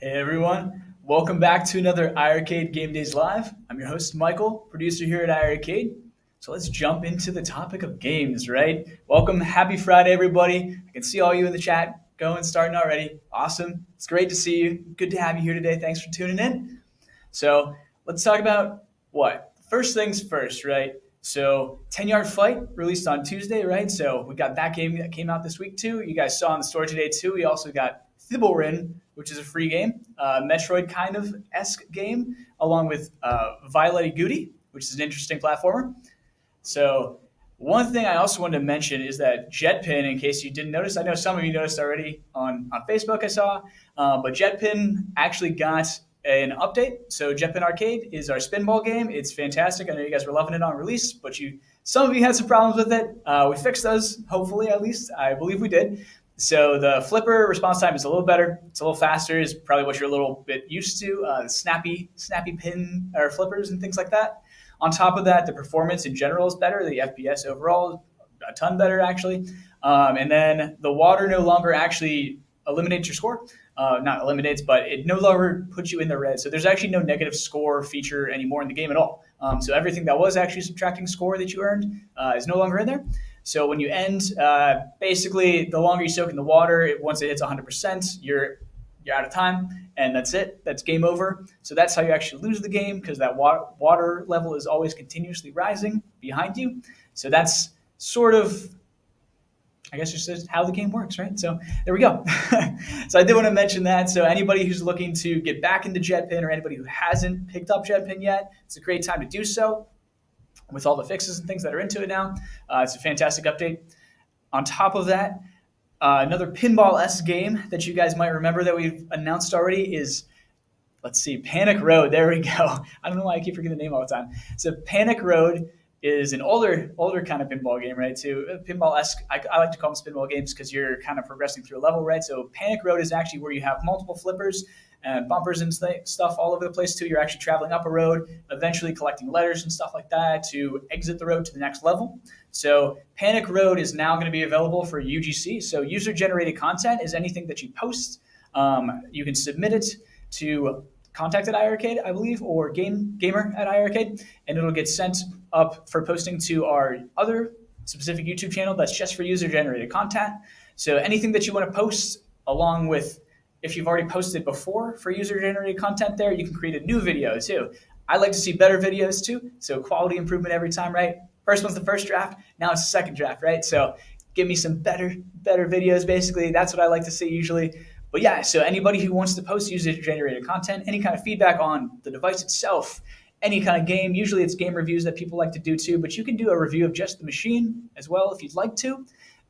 Hey everyone, welcome back to another iiRcade Gamedaze Live. I'm your host Michael, producer here at iiRcade. So let's jump into the topic of games, right? Welcome, happy Friday everybody. I can see all you in the chat going, starting already. Awesome, it's great to see you. Good to have you here today. Thanks for tuning in. So let's talk about what? First things first, right? So 10-Yard Fight released on Tuesday, right? So we got that game that came out this week too. You guys saw in the store today too. We also got Thibblerin, which is a free game, Metroid kind of esque game, along with Violet Goody, which is an interesting platformer. So one thing I also wanted to mention is that Jetpin, in case you didn't notice, I know some of you noticed already on Facebook I saw, but Jetpin actually got an update. So Jetpin Arcade is our spinball game. It's fantastic. I know you guys were loving it on release, but some of you had some problems with it. We fixed those, hopefully at least. I believe we did. So the flipper response time is a little better. It's a little faster. Is probably what you're a little bit used to. Snappy pin or flippers and things like that. On top of that, the performance in general is better. The FPS overall a ton better actually. And then the water no longer actually eliminates your score. Not eliminates, but it no longer puts you in the red. So there's actually no negative score feature anymore in the game at all. So everything that was actually subtracting score that you earned is no longer in there. So when you end, basically, the longer you soak in the water, once it hits 100%, you're out of time, and that's it. That's game over. So that's how you actually lose the game, because that water level is always continuously rising behind you. So that's sort of, I guess, just how the game works, right? So there we go. So I did want to mention that. So anybody who's looking to get back into Jetpin, or anybody who hasn't picked up Jetpin yet, it's a great time to do so with all the fixes and things that are into it now. It's a fantastic update. On top of that, another pinball-esque game that you guys might remember that we've announced already is, let's see, Panic Road. There we go. I don't know why I keep forgetting the name all the time. So Panic Road is an older kind of pinball game, right? So pinball-esque, I like to call them pinball games because you're kind of progressing through a level, right? So Panic Road is actually where you have multiple flippers and bumpers and stuff all over the place too. You're actually traveling up a road, eventually collecting letters and stuff like that to exit the road to the next level. So Panic Road is now going to be available for UGC. So user-generated content is anything that you post. You can submit it to contact at iiRcade, I believe, or gamer at iiRcade, and it'll get sent up for posting to our other specific YouTube channel that's just for user-generated content. So anything that you want to post, along with, if you've already posted before for user-generated content there, you can create a new video too. I like to see better videos too, so quality improvement every time, right? First one's the first draft, now it's the second draft, right? So give me some better videos, basically. That's what I like to see usually. But yeah, so anybody who wants to post user-generated content, any kind of feedback on the device itself, any kind of game, usually it's game reviews that people like to do too, but you can do a review of just the machine as well if you'd like to.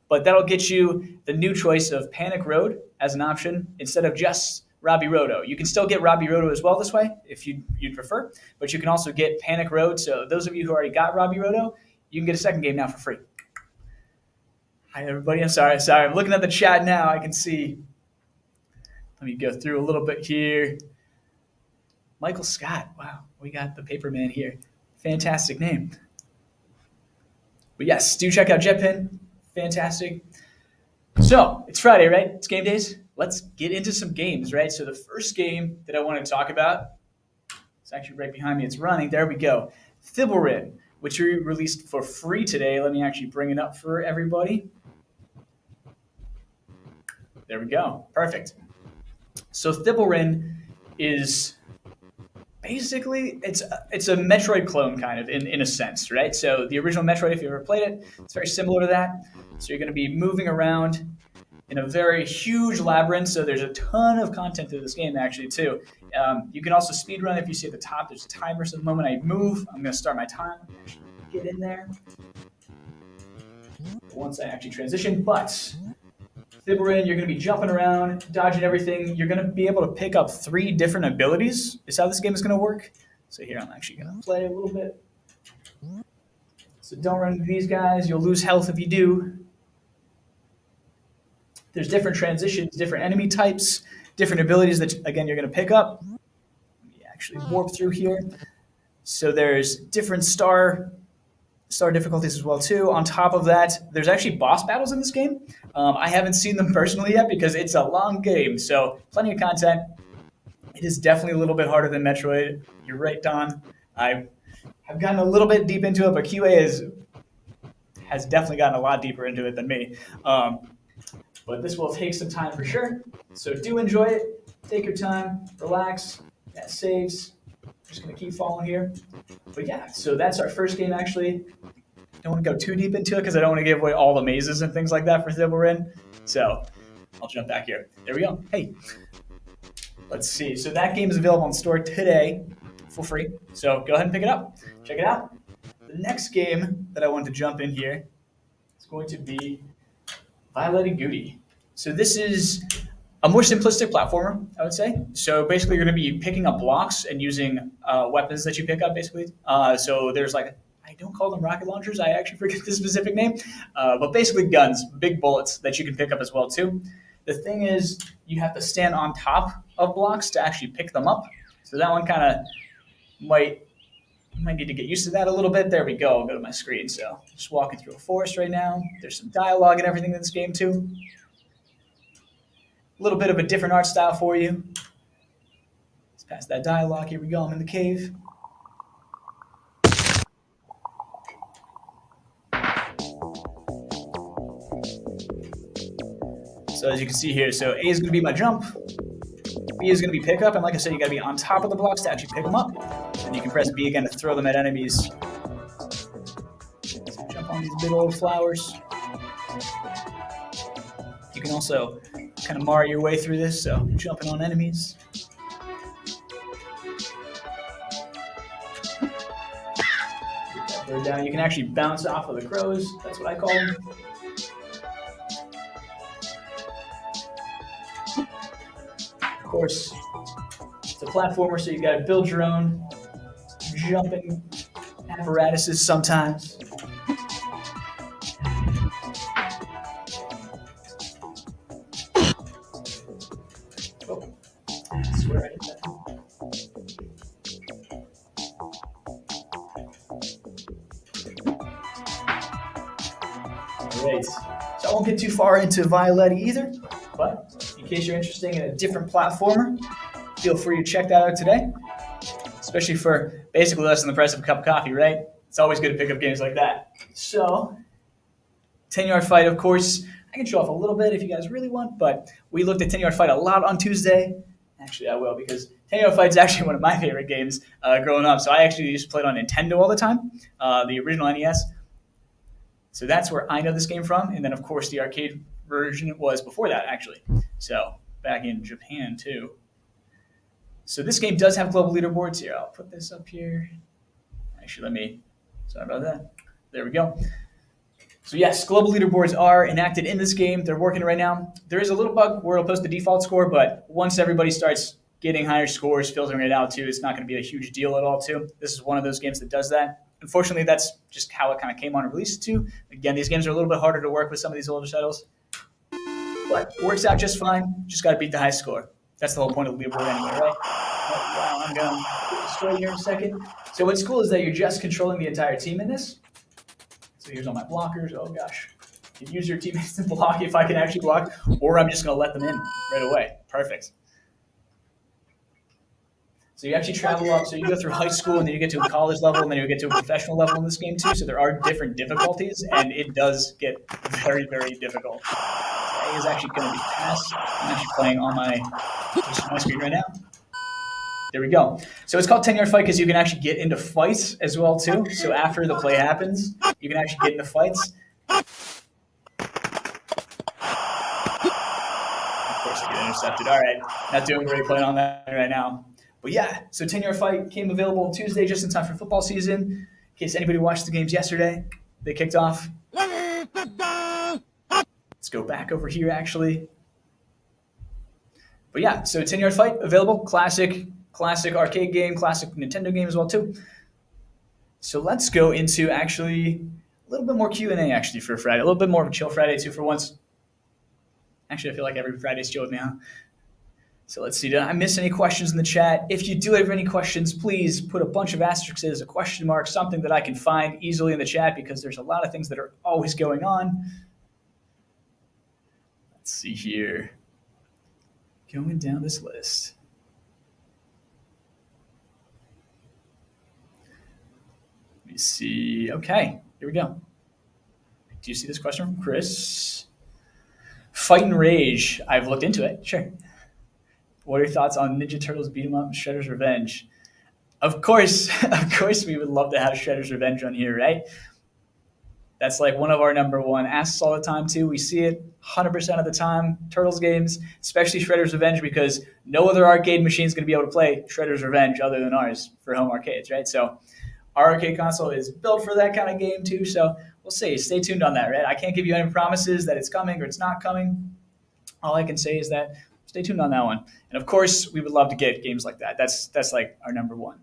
But that'll get you the new choice of Panic Road as an option instead of just Robbie Roto. You can still get Robbie Roto as well this way if you'd prefer, but you can also get Panic Road. So those of you who already got Robbie Roto, you can get a second game now for free. Hi, everybody. I'm sorry. I'm looking at the chat now. I can see. Let me go through a little bit here. Michael Scott. Wow, we got the paper man here. Fantastic name. But yes, do check out JetPin. Fantastic. So it's Friday, right? It's game days. Let's get into some games, right? So the first game that I want to talk about, it's actually right behind me. It's running. There we go. Thibblerin, which we released for free today. Let me actually bring it up for everybody. There we go. Perfect. So Thibblerin is basically it's a Metroid clone kind of in a sense, right? So the original Metroid, if you ever played it, it's very similar to that. So you're going to be moving around in a very huge labyrinth. So there's a ton of content to this game actually too. You can also speedrun if you see at the top. There's a timer. So the moment I move, I'm going to start my time. Actually get in there once I actually transition, but. Thibblerin, you're going to be jumping around, dodging everything. You're going to be able to pick up 3 different abilities is how this game is going to work. So here, I'm actually going to play a little bit. So don't run into these guys. You'll lose health if you do. There's different transitions, different enemy types, different abilities that, again, you're going to pick up. Let me actually warp through here. So there's different star difficulties as well too. On top of that, there's actually boss battles in this game. I haven't seen them personally yet because it's a long game, so plenty of content. It is definitely a little bit harder than Metroid. You're right, Don. I have gotten a little bit deep into it, but QA has definitely gotten a lot deeper into it than me. But this will take some time for sure. So do enjoy it. Take your time, relax. That saves. Just going to keep following here. But yeah, so that's our first game actually. Don't want to go too deep into it because I don't want to give away all the mazes and things like that for Thibblerin. So I'll jump back here. There we go. Hey, let's see. So that game is available on the store today for free. So go ahead and pick it up. Check it out. The next game that I want to jump in here is going to be Violet Goody. So this is a more simplistic platformer, I would say. So basically, you're going to be picking up blocks and using weapons that you pick up, basically. So there's like, I don't call them rocket launchers. I actually forget the specific name. But basically guns, big bullets that you can pick up as well, too. The thing is, you have to stand on top of blocks to actually pick them up. So that one kind of might need to get used to that a little bit. There we go. I'll go to my screen. So just walking through a forest right now. There's some dialogue and everything in this game, too. A little bit of a different art style for you. Let's pass that dialogue. Here we go. I'm in the cave. So as you can see here, so A is going to be my jump. B is going to be pickup. And like I said, you got to be on top of the blocks to actually pick them up. And you can press B again to throw them at enemies. So jump on these big old flowers. You can also kind of Mario your way through this, so jumping on enemies. Get that bird down. You can actually bounce off of the crows. That's what I call them. Of course, it's a platformer, so you got to build your own jumping apparatuses sometimes. Great. So I won't get too far into Violet either, but in case you're interested in a different platformer, feel free to check that out today, especially for basically less than the price of a cup of coffee, right? It's always good to pick up games like that. So, 10-yard fight, of course. I can show off a little bit if you guys really want, but we looked at 10-yard fight a lot on Tuesday. Actually, I will, because 10-yard fight is actually one of my favorite games growing up. So I actually used to play it on Nintendo all the time, the original NES. So that's where I know this game from. And then, of course, the arcade version was before that, actually. So back in Japan too. So this game does have global leaderboards here. I'll put this up here. Actually, sorry about that. There we go. So yes, global leaderboards are enacted in this game. They're working right now. There is a little bug where it'll post the default score, but once everybody starts getting higher scores, filtering it out too, it's not going to be a huge deal at all too. This is one of those games that does that. Unfortunately, that's just how it kind of came on release too. Again, these games are a little bit harder to work with some of these older titles, but it works out just fine. Just got to beat the high score. That's the whole point of the leaderboard anyway, right? Oh, wow, I'm going to destroy here in a second. So what's cool is that you're just controlling the entire team in this. So here's all my blockers. Oh gosh. You can use your teammates to block if I can actually block, or I'm just going to let them in right away. Perfect. So you actually travel up. So you go through high school, and then you get to a college level, and then you get to a professional level in this game too. So there are different difficulties, and it does get very, very difficult. So A is actually going to be passed. I'm actually playing on my screen right now. There we go. So it's called 10-yard fight because you can actually get into fights as well too. So after the play happens, you can actually get into fights. Of course, I get intercepted. All right, not doing great playing on that right now. But yeah, so 10-yard fight came available Tuesday just in time for football season. In case anybody watched the games yesterday, they kicked off. Let's go back over here actually. But yeah, so 10-yard fight available, classic arcade game, classic Nintendo game as well too. So let's go into actually a little bit more Q&A actually for Friday, a little bit more of a chill Friday too for once. Actually, I feel like every Friday's chill with me, huh? So let's see, did I miss any questions in the chat? If you do have any questions, please put a bunch of asterisks, a question mark, something that I can find easily in the chat because there's a lot of things that are always going on. Let's see here. Going down this list. Let me see. Okay, here we go. Do you see this question from Chris? Fight and Rage. I've looked into it. Sure. What are your thoughts on Ninja Turtles Beat 'em Up, Shredder's Revenge? Of course, we would love to have Shredder's Revenge on here, right? That's like one of our number one asks all the time too. We see it 100% of the time, Turtles games, especially Shredder's Revenge, because no other arcade machine is going to be able to play Shredder's Revenge other than ours for home arcades, right? So our arcade console is built for that kind of game too. So we'll see. Stay tuned on that, right? I can't give you any promises that it's coming or it's not coming. All I can say is that stay tuned on that one. And of course, we would love to get games like that. That's like our number one,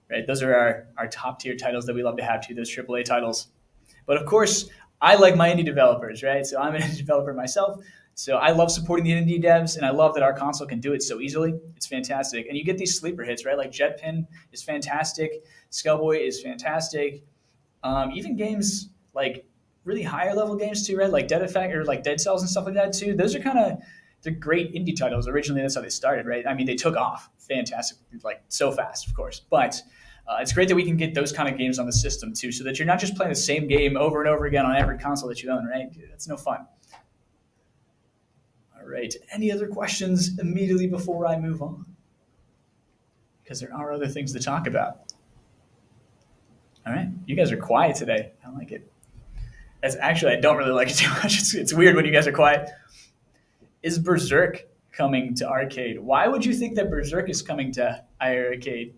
right? Those are our top tier titles that we love to have too, those AAA titles. But of course, I like my indie developers, right? So I'm an indie developer myself. So I love supporting the indie devs, and I love that our console can do it so easily. It's fantastic. And you get these sleeper hits, right? Like Jetpin is fantastic. Skullboy is fantastic. Even games like really higher level games too, right? Like Dead Effect or like Dead Cells and stuff like that too. Those are they're great indie titles. Originally, that's how they started, right? I mean, they took off fantastic, like so fast, of course. But it's great that we can get those kind of games on the system too, so that you're not just playing the same game over and over again on every console that you own, right? That's no fun. All right. Any other questions immediately before I move on? Because there are other things to talk about. All right. You guys are quiet today. I like it. Actually, I don't really like it too much. It's weird when you guys are quiet. Is Berserk coming to arcade? Why would you think that Berserk is coming to iiRcade?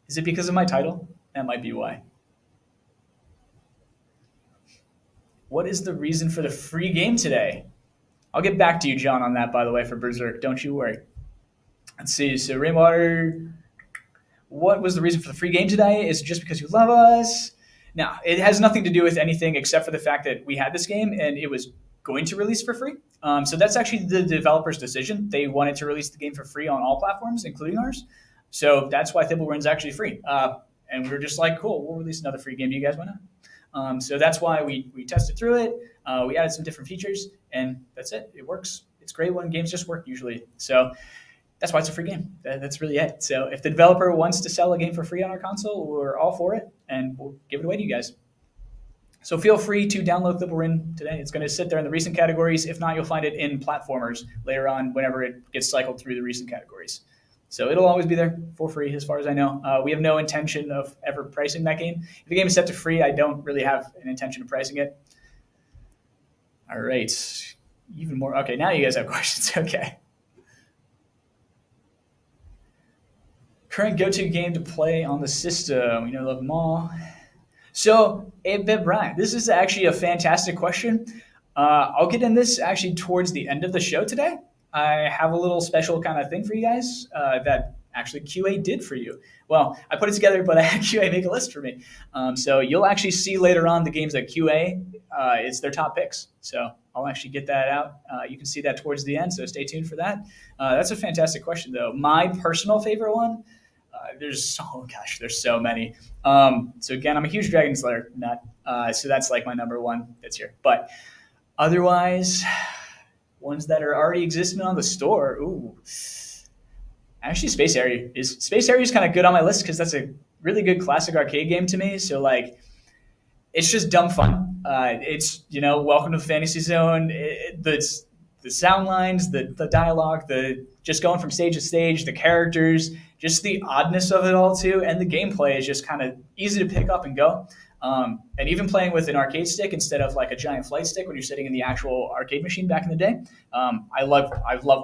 Is it because of my title? That might be why. What is the reason for the free game today? I'll get back to you, John, on that, by the way, for Berserk. Don't you worry. Let's see. So, Rainwater, what was the reason for the free game today? Is it just because you love us? No, it has nothing to do with anything except for the fact that we had this game and it was going to release for free. So that's actually the developer's decision. They wanted to release the game for free on all platforms, including ours. So that's why Thimbleweed's actually free. And we were just like, cool, we'll release another free game. Do you guys want to? So that's why we tested through it. We added some different features, and that's it. It works. It's great when games just work usually. So that's why it's a free game. That's really it. So if the developer wants to sell a game for free on our console, we're all for it, and we'll give it away to you guys. So feel free to download Thimbleweed today. It's going to sit there in the recent categories. If not, you'll find it in platformers later on whenever it gets cycled through the recent categories. So it'll always be there for free as far as I know. We have no intention of ever pricing that game. If the game is set to free, I don't really have an intention of pricing it. All right. even more. Okay, now you guys have questions. Okay. Current go-to game to play on the system. You know, love them all. So, Ben Brian, this is actually a fantastic question. I'll get in this actually towards the end of the show today. I have a little special kind of thing for you guys that actually QA did for you. Well, I put it together, but I had QA make a list for me. So you'll actually see later on the games that QA it's their top picks. So I'll actually get that out. You can see that towards the end. So stay tuned for that. That's a fantastic question, though. My personal favorite one. There's so many. So again, I'm a huge Dragon Slayer nut. So that's like my number one that's here. But otherwise, ones that are already existing on the store. Ooh, actually, Space Harrier is kind of good on my list because that's a really good classic arcade game to me. So like, it's just dumb fun. It's welcome to Fantasy Zone. The sound lines, the dialogue, the just going from stage to stage, the characters, just the oddness of it all too, and the gameplay is just kind of easy to pick up and go. And even playing with an arcade stick instead of like a giant flight stick when you're sitting in the actual arcade machine back in the day, I've loved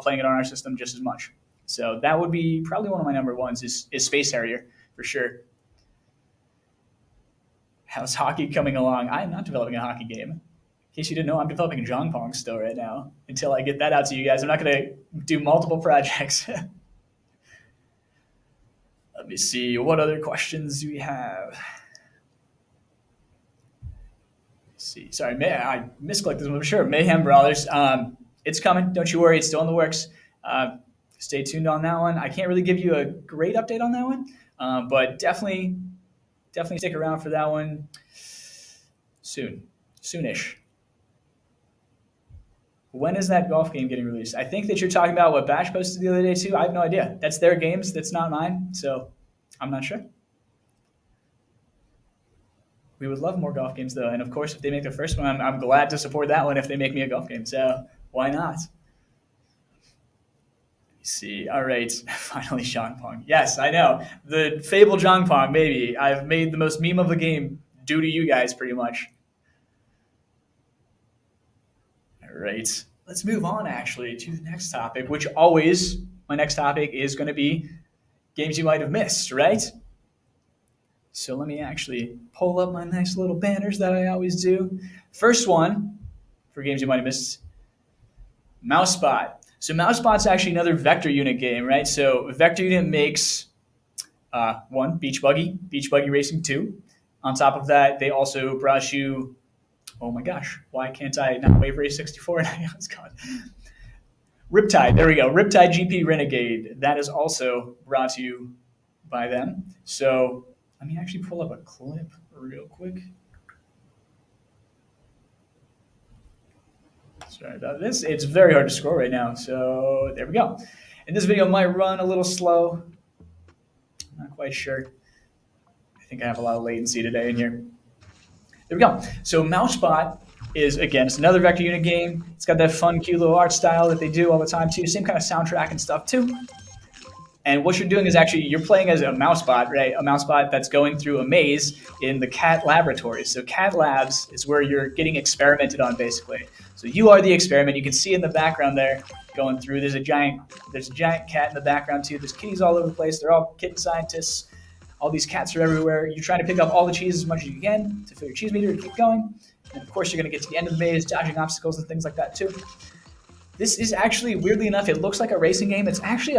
playing it on our system just as much. So that would be probably one of my number ones is Space Harrier for sure. How's hockey coming along? I am not developing a hockey game. In case you didn't know, I'm developing a Jong Pong still right now. Until I get that out to you guys, I'm not going to do multiple projects. Let me see. What other questions do we have? Let's see. Sorry, I misclicked this one. I'm sure. Mayhem Brawlers. It's coming. Don't you worry. It's still in the works. Stay tuned on that one. I can't really give you a great update on that one, but definitely stick around for that one soonish. When is that golf game getting released? I think that you're talking about what Bash posted the other day too. I have no idea. That's their games. That's not mine. So I'm not sure. We would love more golf games though. And of course, if they make the first one, I'm glad to support that one if they make me a golf game. So why not? See, all right, finally Jong Pong. Yes, I know. The Fable Jong Pong, maybe. I've made the most meme of the game due to you guys, pretty much. All right, let's move on actually to the next topic, which always, my next topic is going to be games you might have missed, right? So let me actually pull up my nice little banners that I always do. First one for games you might have missed, Mousebot. So Mousebot's actually another Vector Unit game, right? So Vector Unit makes one, Beach Buggy Racing 2. On top of that, they also brought you, oh my gosh, why can't I not Wave Race 64? It's gone. Riptide, there we go. Riptide GP Renegade. That is also brought to you by them. So let me actually pull up a clip real quick. Sorry about this. It's very hard to scroll right now. So there we go. And this video might run a little slow. I'm not quite sure. I think I have a lot of latency today in here. There we go. So Mousebot is, again, it's another Vector Unit game. It's got that fun, cute little art style that they do all the time too. Same kind of soundtrack and stuff too. And what you're doing is actually you're playing as a Mousebot, right? A Mousebot that's going through a maze in the cat laboratory. So cat labs is where you're getting experimented on, basically. So you are the experiment. You can see in the background there going through. There's a giant cat in the background too. There's kitties all over the place. They're all kitten scientists. All these cats are everywhere. You're trying to pick up all the cheese as much as you can to fill your cheese meter to keep going. And of course, you're going to get to the end of the maze, dodging obstacles and things like that too. This is actually, weirdly enough, it looks like a racing game. It's actually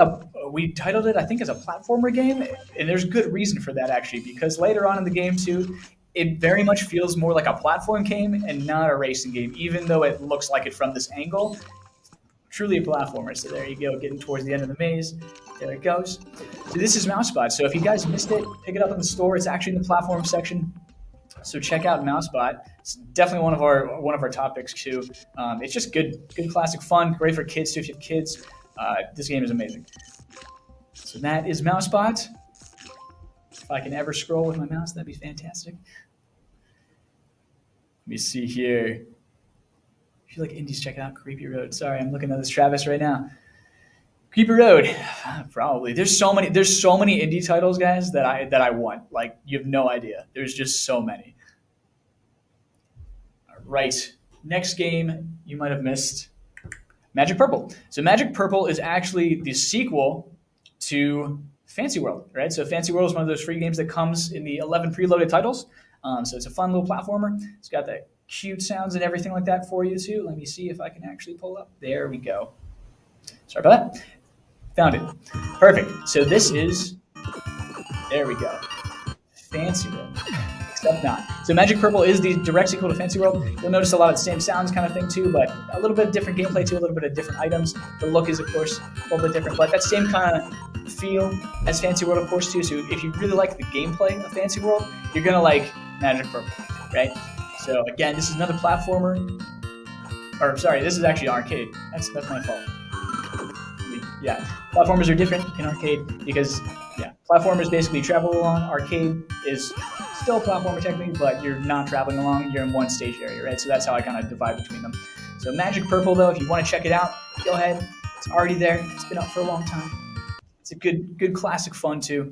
we titled it, I think, as a platformer game. And there's good reason for that, actually, because later on in the game, too, it very much feels more like a platform game and not a racing game, even though it looks like it from this angle. Truly a platformer. So there you go, getting towards the end of the maze. There it goes. So this is Mousebot. So if you guys missed it, pick it up in the store. It's actually in the platform section. So check out Mousebot. It's definitely one of our topics too. It's just good classic fun, great for kids too if you have kids. This game is amazing. So that is Mousebot. If I can ever scroll with my mouse, that'd be fantastic. Let me see here. If you like indies, check out Creepy Road. Sorry, I'm looking at this Travis right now. Creepy Road, probably. There's so many indie titles, guys, that I want. Like, you have no idea. There's just so many. All right, next game you might have missed. Magic Purple. So Magic Purple is actually the sequel to Fancy World, right? So Fancy World is one of those free games that comes in the 11 preloaded titles. So it's a fun little platformer. It's got the cute sounds and everything like that for you too. Let me see if I can actually pull up. There we go. Sorry about that. Found it. Perfect. So this is, there we go. Fancy World. Except not. So Magic Purple is the direct sequel to Fancy World. You'll notice a lot of the same sounds kind of thing too, but a little bit different gameplay too, a little bit of different items. The look is, of course, a little bit different, but that same kind of feel as Fancy World, of course, too. So if you really like the gameplay of Fancy World, you're going to like Magic Purple, right? So again, this is another platformer. Or sorry, this is actually arcade. That's my fault. Yeah, platformers are different in arcade because, yeah, platformers basically travel along. Arcade is still a platformer technically, but you're not traveling along. You're in one stage area, right? So that's how I kind of divide between them. So Magic Purple, though, if you want to check it out, go ahead. It's already there. It's been up for a long time. It's a good classic fun, too.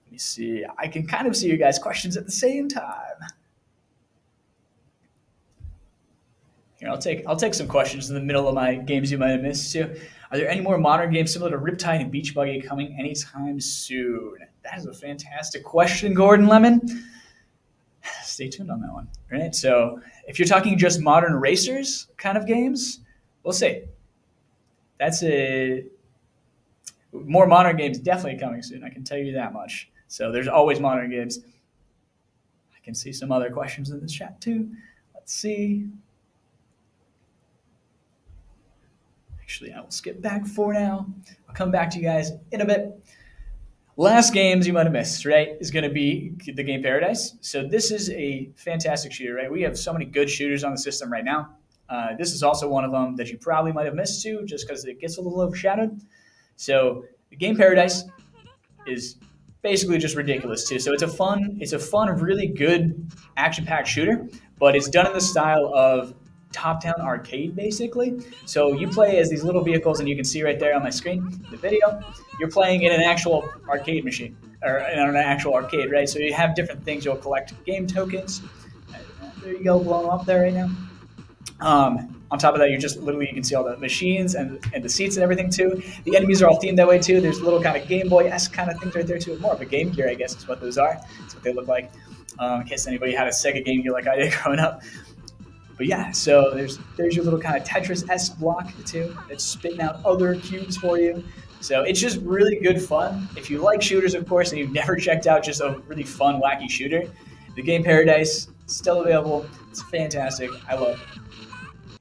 Let me see. I can kind of see your guys' questions at the same time. Here, I'll take some questions in the middle of my games you might have missed, too. Are there any more modern games similar to Riptide and Beach Buggy coming anytime soon? That is a fantastic question, Gordon Lemon. Stay tuned on that one. Right? So if you're talking just modern racers kind of games, we'll see. That's a more modern games definitely coming soon. I can tell you that much. So there's always modern games. I can see some other questions in the chat too. Let's see. Actually, I will skip back for now. I'll come back to you guys in a bit. Last games you might have missed, right, is going to be the game Paradise. So this is a fantastic shooter, right? We have so many good shooters on the system right now. This is also one of them that you probably might have missed too, just because it gets a little overshadowed. So the game Paradise is basically just ridiculous too. So it's a fun, really good action-packed shooter, but it's done in the style of top-down arcade, basically. So you play as these little vehicles, and you can see right there on my screen, the video, you're playing in an actual arcade machine, or in an actual arcade, right? So you have different things. You'll collect game tokens. There you go, blowing up there right now. On top of that, you can see all the machines and the seats and everything too. The enemies are all themed that way too. There's little kind of Game Boy-esque kind of things right there too. More of a Game Gear, I guess, is what those are. That's what they look like. In case anybody had a Sega Game Gear like I did growing up. But yeah, so there's your little kind of Tetris-esque block too. It's spitting out other cubes for you. So it's just really good fun. If you like shooters, of course, and you've never checked out just a really fun, wacky shooter, the game Paradise is still available. It's fantastic. I love it.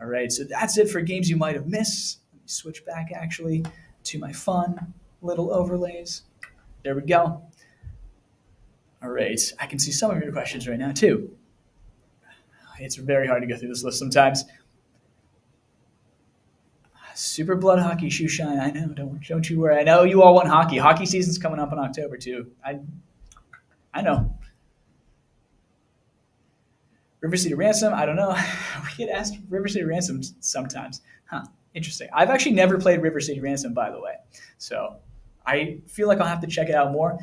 All right, so that's it for games you might have missed. Let me switch back actually to my fun little overlays. There we go. All right, I can see some of your questions right now too. It's very hard to go through this list sometimes. Super Blood Hockey Shoe Shine. I know. Don't you worry. I know you all want hockey. Hockey season's coming up in October too. I know. River City Ransom. I don't know. We get asked River City Ransom sometimes. Huh. Interesting. I've actually never played River City Ransom, by the way. So I feel like I'll have to check it out more.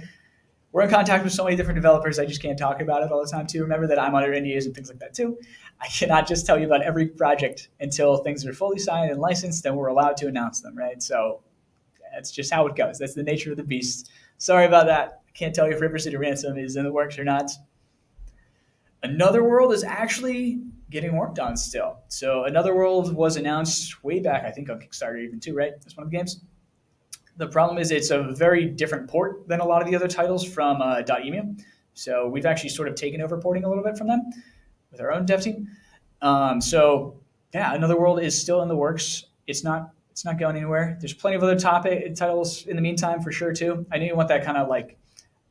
We're in contact with so many different developers, I just can't talk about it all the time too. Remember that I'm under NDAs and things like that too. I cannot just tell you about every project until things are fully signed and licensed, then we're allowed to announce them, right? So that's just how it goes. That's the nature of the beast. Sorry about that. I can't tell you if River City Ransom is in the works or not. Another World is actually getting worked on still. So Another World was announced way back, I think on Kickstarter even too, right? That's one of the games. The problem is it's a very different port than a lot of the other titles from .emu. So we've actually sort of taken over porting a little bit from them with our own dev team. So yeah, Another World is still in the works. It's not going anywhere. There's plenty of other titles in the meantime for sure too. I know you want that kind of like,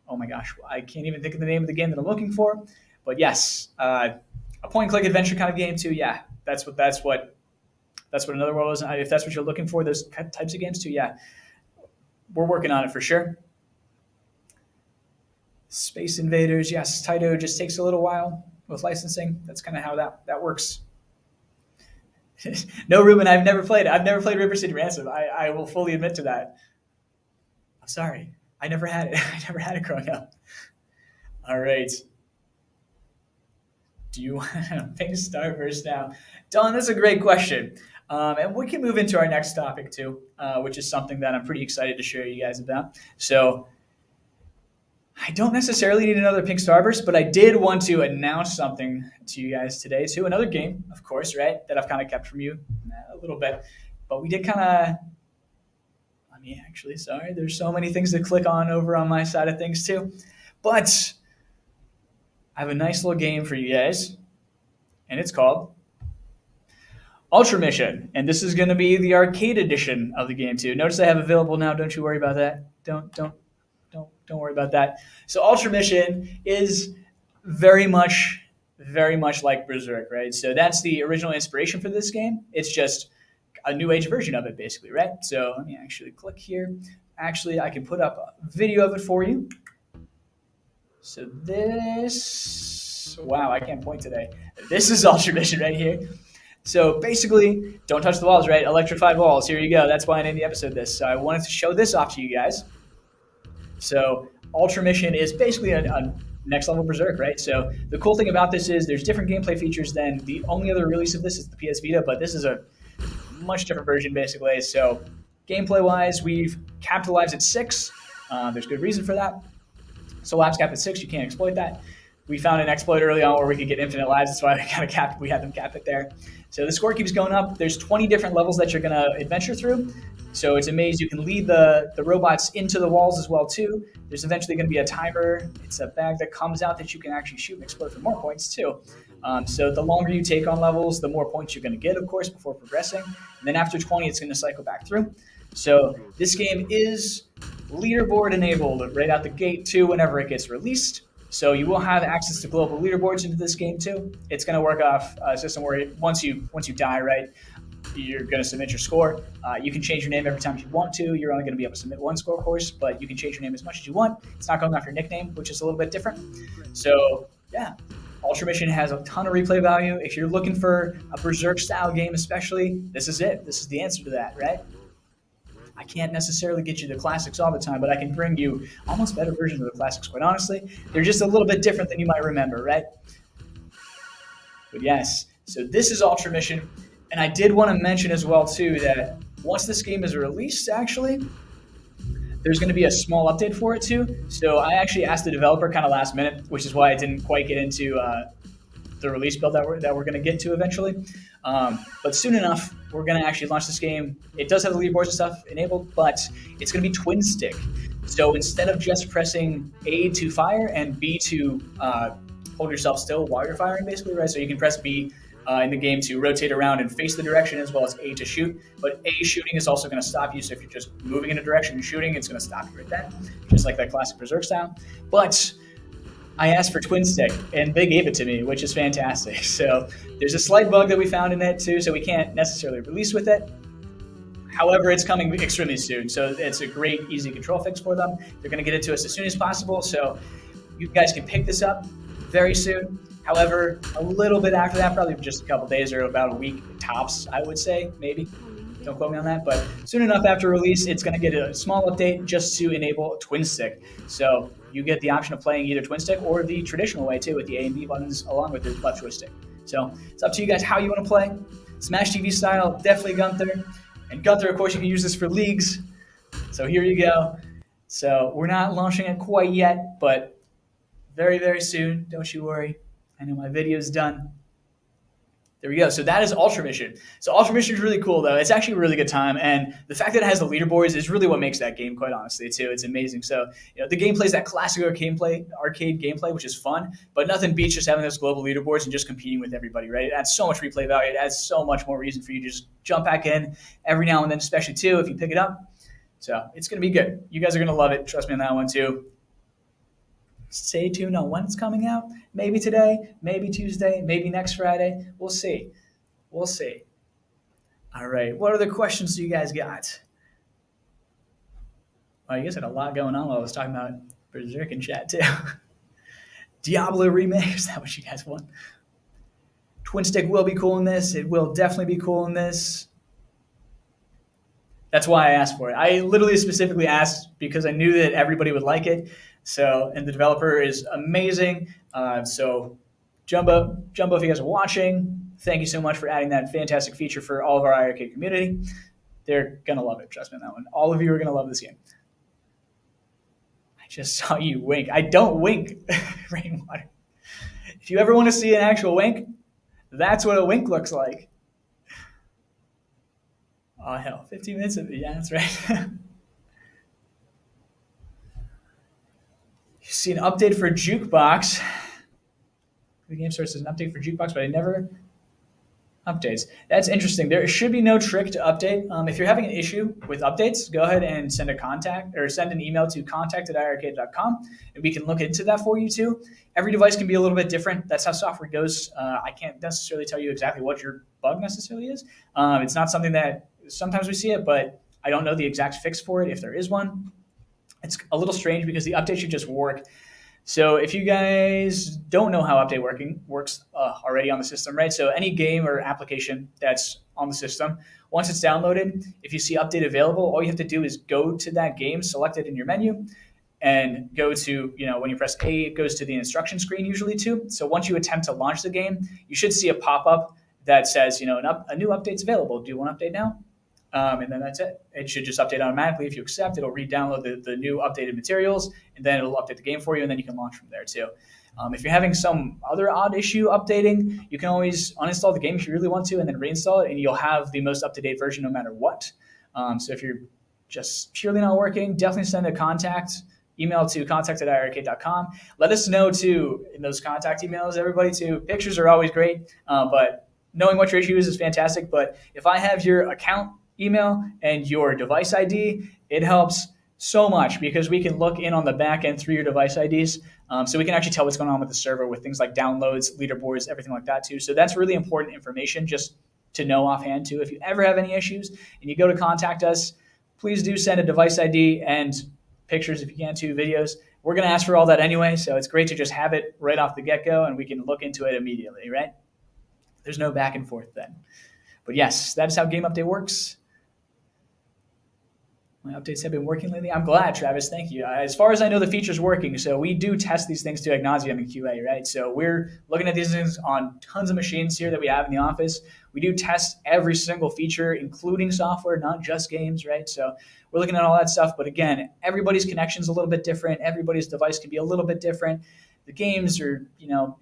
oh my gosh, I can't even think of the name of the game that I'm looking for. But yes, a point-and-click adventure kind of game too. Yeah, that's what Another World is. If that's what you're looking for, those types of games too. Yeah. We're working on it for sure. Space Invaders, yes. Taito just takes a little while with licensing. That's kind of how that works. No, Ruben, I've never played it. I've never played River City Ransom. I will fully admit to that. I'm sorry. I never had it. I never had it growing up. All right. Do you want to pick Starburst now? Don, that's a great question. And we can move into our next topic too, which is something that I'm pretty excited to share you guys about. So I don't necessarily need another pink starburst, but I did want to announce something to you guys today too. Another game, of course, right? That I've kind of kept from you a little bit, but we did kind of. Let me actually. Sorry, there's so many things to click on over on my side of things too, but I have a nice little game for you guys, and it's called Ultra Mission, and this is going to be the arcade edition of the game too. Notice I have available now. Don't you worry about that. Don't worry about that. So Ultra Mission is very much like Berserk, right? So that's the original inspiration for this game. It's just a new age version of it, basically, right? So let me actually click here. Actually, I can put up a video of it for you. So this, wow, I can't point today. This is Ultra Mission right here. So basically, don't touch the walls, right? Electrified walls. Here you go. That's why I named the episode this. So I wanted to show this off to you guys. So Ultra Mission is basically a next level Berserk, right? So the cool thing about this is there's different gameplay features than the only other release of this is the PS Vita, but this is a much different version, basically. So gameplay-wise, we've capped the lives at 6. There's good reason for that. So lives capped at 6, you can't exploit that. We found an exploit early on where we could get infinite lives. That's why we had them cap it there. So the score keeps going up. There's 20 different levels that you're going to adventure through. So it's a maze. You can lead the robots into the walls as well, too. There's eventually going to be a timer. It's a bag that comes out that you can actually shoot and explode for more points, too. So the longer you take on levels, the more points you're going to get, of course, before progressing. And then after 20, it's going to cycle back through. So this game is leaderboard enabled right out the gate, too, whenever it gets released. So you will have access to global leaderboards into this game too. It's going to work off a system where once you die, right, you're going to submit your score. You can change your name every time you want to. You're only going to be able to submit one score, of course, but you can change your name as much as you want. It's not going off your nickname, which is a little bit different. So yeah, Ultra Mission has a ton of replay value. If you're looking for a Berserk style game, especially, this is it. This is the answer to that, right? I can't necessarily get you the classics all the time, but I can bring you almost better versions of the classics, quite honestly. They're just a little bit different than you might remember, right? But yes, so this is Ultra Mission. And I did want to mention as well, too, that once this game is released, actually, there's going to be a small update for it, too. So I actually asked the developer kind of last minute, which is why I didn't quite get into the release build that we're going to get to eventually. But soon enough, we're going to actually launch this game. It does have the leaderboards and stuff enabled, but it's going to be twin stick. So instead of just pressing A to fire and B to hold yourself still while you're firing, basically, right? So you can press B in the game to rotate around and face the direction, as well as A to shoot. But A shooting is also going to stop you. So if you're just moving in a direction and shooting, it's going to stop you right then, just like that classic Berserk style. But I asked for twin stick, and they gave it to me, which is fantastic. So there's a slight bug that we found in it, too, so we can't necessarily release with it. However, it's coming extremely soon, so it's a great, easy control fix for them. They're going to get it to us as soon as possible, so you guys can pick this up very soon. However, a little bit after that, probably just a couple days or about a week tops, I would say, maybe. Don't quote me on that, but soon enough after release, it's going to get a small update just to enable twin stick. So you get the option of playing either twin stick or the traditional way too, with the A and B buttons along with the left joystick. So it's up to you guys how you want to play. Smash TV style, definitely Gunther. And Gunther, of course, you can use this for leagues. So here you go. So we're not launching it quite yet, but very, very soon. Don't you worry. I know my video's done. There we go. So that is Ultra Mission. So Ultra Mission is really cool, though. It's actually a really good time, and the fact that it has the leaderboards is really what makes that game, quite honestly, too. It's amazing. So the gameplay is that classic arcade gameplay, which is fun, but nothing beats just having those global leaderboards and just competing with everybody, right? It adds so much replay value. It adds so much more reason for you to just jump back in every now and then, especially, too, if you pick it up. So it's going to be good. You guys are going to love it. Trust me on that one, too. Stay tuned on when it's coming out. Maybe today, maybe Tuesday, maybe next Friday. We'll see. We'll see. All right. What other questions do you guys got? Well, you guys had a lot going on while I was talking about Berserk in chat, too. Diablo remake. Is that what you guys want? Twin stick will be cool in this. It will definitely be cool in this. That's why I asked for it. I literally specifically asked because I knew that everybody would like it. So, and the developer is amazing. So, Jumbo, if you guys are watching, thank you so much for adding that fantastic feature for all of our iArcade community. They're going to love it. Trust me on that one. All of you are going to love this game. I just saw you wink. I don't wink, Rainwater. If you ever want to see an actual wink, that's what a wink looks like. Oh, hell. 15 minutes of it. Yeah, that's right. You see an update for Jukebox. The game source is an update for Jukebox, but I never updates. That's interesting. There should be no trick to update. If you're having an issue with updates, go ahead and send an email to contact@iarcade.com, and we can look into that for you too. Every device can be a little bit different. That's how software goes. I can't necessarily tell you exactly what your bug necessarily is. It's not something that sometimes we see it, but I don't know the exact fix for it if there is one. It's a little strange because the update should just work. So if you guys don't know how update works already on the system, right? So any game or application that's on the system, once it's downloaded, if you see update available, all you have to do is go to that game, select it in your menu, and go to, when you press A, it goes to the instruction screen usually too. So once you attempt to launch the game, you should see a pop-up that says, a new update's available. Do you want to update now? And then that's it. It should just update automatically. If you accept, it'll re-download the new updated materials, and then it'll update the game for you, and then you can launch from there too. If you're having some other odd issue updating, you can always uninstall the game if you really want to, and then reinstall it, and you'll have the most up-to-date version no matter what. So if you're just purely not working, definitely send a email to contact@iarcade.com. Let us know too in those contact emails, everybody too. Pictures are always great, but knowing what your issue is fantastic. But if I have your account email and your device ID, it helps so much because we can look in on the back end through your device IDs. So we can actually tell what's going on with the server with things like downloads, leaderboards, everything like that too. So that's really important information just to know offhand too. If you ever have any issues and you go to contact us, please do send a device ID and pictures if you can too, videos. We're going to ask for all that anyway, so it's great to just have it right off the get-go and we can look into it immediately, right? There's no back and forth then. But yes, that is how Game Update works. My updates have been working lately. I'm glad, Travis. Thank you. As far as I know, the feature's working. So we do test these things to ad nauseum in QA, right? So we're looking at these things on tons of machines here that we have in the office. We do test every single feature, including software, not just games, right? So we're looking at all that stuff. But again, everybody's connection's a little bit different. Everybody's device can be a little bit different. The games are,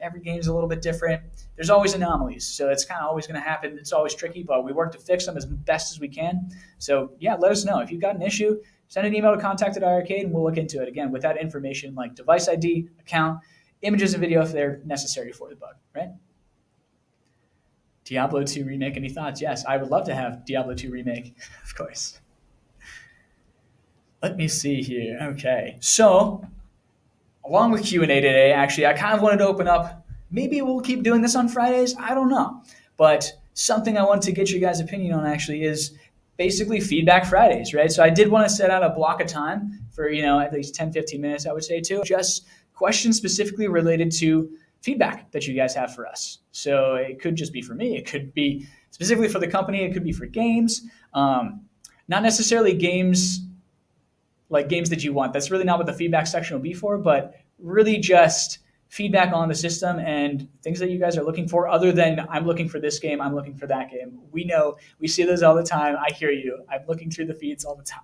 every game's a little bit different. There's always anomalies. So it's kind of always going to happen. It's always tricky, but we work to fix them as best as we can. So yeah, let us know. If you've got an issue, send an email to contact@iarcade and we'll look into it. Again, with that information like device ID, account, images and video if they're necessary for the bug, right? Diablo 2 Remake, any thoughts? Yes, I would love to have Diablo 2 Remake, of course. Let me see here. Okay, so along with Q&A today, actually, I kind of wanted to open up. Maybe we'll keep doing this on Fridays. I don't know. But something I wanted to get your guys' opinion on actually is basically Feedback Fridays, right? So I did want to set out a block of time for, at least 10, 15 minutes, I would say, too. Just questions specifically related to feedback that you guys have for us. So it could just be for me. It could be specifically for the company. It could be for games. Not necessarily games like games that you want. That's really not what the feedback section will be for, but really just feedback on the system and things that you guys are looking for other than I'm looking for this game, I'm looking for that game. We know, we see those all the time. I hear you. I'm looking through the feeds all the time.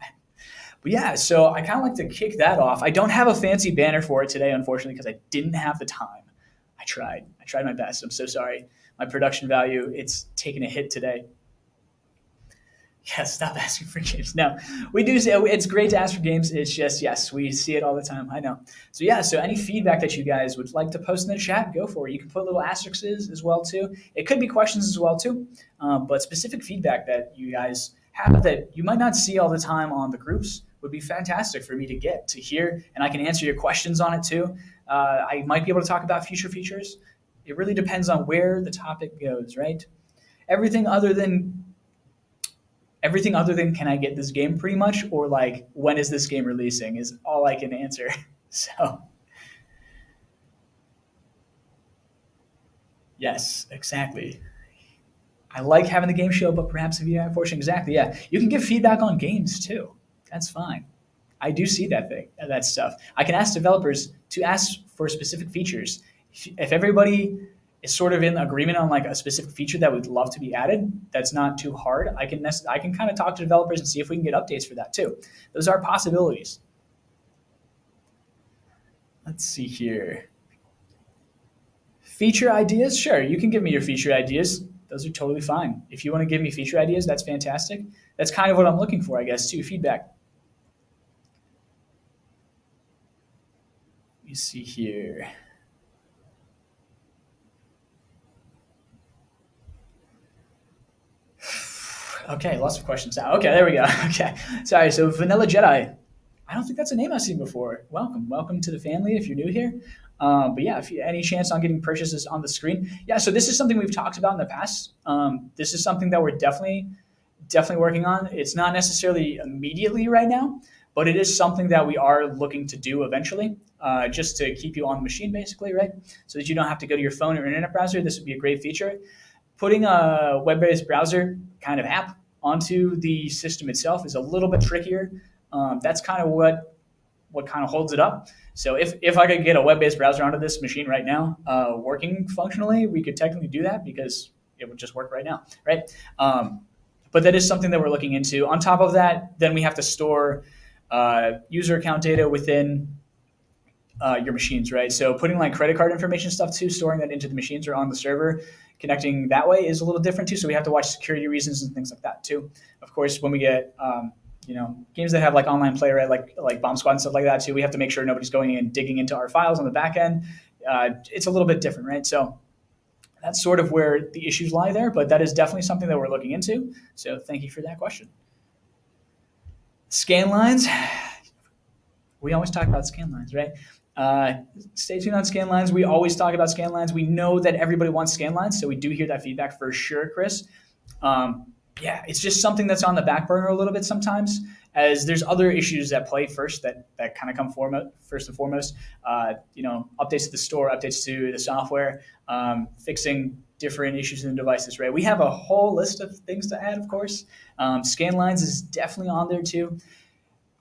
But yeah, so I kind of like to kick that off. I don't have a fancy banner for it today, unfortunately, because I didn't have the time. I tried my best. I'm so sorry. My production value, it's taken a hit today. Yes, stop asking for games. No, we do say it's great to ask for games. It's just, yes, we see it all the time. I know. So yeah, so any feedback that you guys would like to post in the chat, go for it. You can put little asterisks as well too. It could be questions as well too, but specific feedback that you guys have that you might not see all the time on the groups would be fantastic for me to get to hear, and I can answer your questions on it too. I might be able to talk about future features. It really depends on where the topic goes, right? Everything other than can I get this game pretty much, or like when is this game releasing is all I can answer. So yes, exactly. I like having the game show, but perhaps if you have portion, exactly. Yeah, you can give feedback on games too. That's fine. I do see that stuff. I can ask developers to ask for specific features. If everybody is sort of in agreement on like a specific feature that would love to be added, that's not too hard, I can kind of talk to developers and see if we can get updates for that too. Those are possibilities. Let's see here. Feature ideas? Sure, you can give me your feature ideas. Those are totally fine. If you want to give me feature ideas, that's fantastic. That's kind of what I'm looking for, I guess, too. Feedback. Let me see here. Okay, lots of questions now. Okay, there we go. Okay, sorry. So Vanilla Jedi. I don't think that's a name I've seen before. Welcome to the family if you're new here. But yeah, if you any chance on getting purchases on the screen, yeah. So this is something we've talked about in the past. This is something that we're definitely working on. It's not necessarily immediately right now, but it is something that we are looking to do eventually, just to keep you on the machine, basically, right? So that you don't have to go to your phone or internet browser. This would be a great feature. Putting a web-based browser kind of app onto the system itself is a little bit trickier. That's kind of what kind of holds it up. So if I could get a web-based browser onto this machine right now, working functionally, we could technically do that because it would just work right now, right? But that is something that we're looking into. On top of that, then we have to store user account data within your machines, right? So putting like credit card information stuff too, storing that into the machines or on the server, connecting that way is a little different too. So we have to watch security reasons and things like that too. Of course, when we get games that have like online play, right, like Bomb Squad and stuff like that too, we have to make sure nobody's going in and digging into our files on the back end. It's a little bit different, right? So that's sort of where the issues lie there, but that is definitely something that we're looking into. So thank you for that question. Scan lines. We always talk about scan lines, right? Stay tuned on scan lines. We always talk about scan lines. We know that everybody wants scan lines, so we do hear that feedback for sure, Chris. Yeah, it's just something that's on the back burner a little bit sometimes, as there's other issues that play first that kind of come first and foremost. Updates to the store, updates to the software, fixing different issues in the devices, right? We have a whole list of things to add, of course. Scan lines is definitely on there too.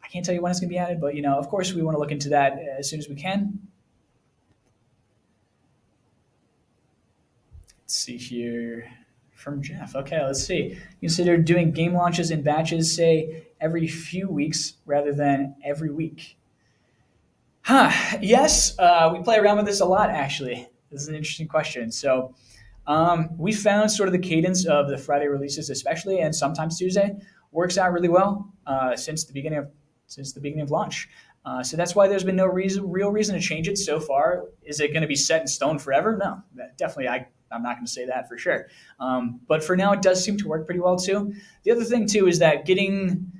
I can't tell you when it's going to be added, but of course, we want to look into that as soon as we can. Let's see here from Jeff. Okay, let's see. Consider doing game launches in batches, say every few weeks rather than every week. Yes, we play around with this a lot, actually. This is an interesting question. So we found sort of the cadence of the Friday releases, especially, and sometimes Tuesday, works out really well since the beginning of launch. So that's why there's been no real reason to change it so far. Is it going to be set in stone forever? No, definitely. I'm not going to say that for sure. But for now, it does seem to work pretty well too. The other thing too is that getting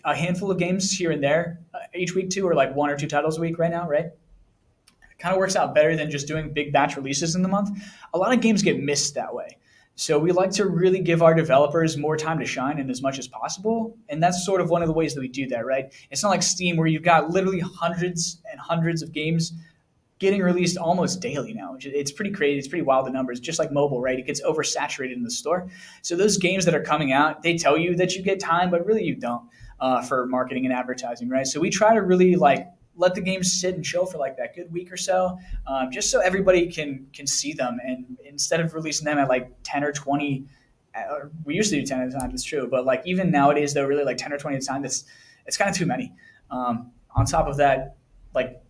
a handful of games here and there each week too, or like one or two titles a week right now, right? It kind of works out better than just doing big batch releases in the month. A lot of games get missed that way. So we like to really give our developers more time to shine in as much as possible. And that's sort of one of the ways that we do that, right? It's not like Steam where you've got literally hundreds and hundreds of games getting released almost daily now. It's pretty crazy. It's pretty wild, the numbers. Just like mobile, right? It gets oversaturated in the store. So those games that are coming out, they tell you that you get time, but really you don't for marketing and advertising, right? So we try to really let the games sit and chill for like that good week or so, just so everybody can see them. And instead of releasing them at like 10 or 20, we used to do 10 at a time, it's true. But like even nowadays, though, really like 10 or 20 at a time, it's kind of too many. On top of that, like,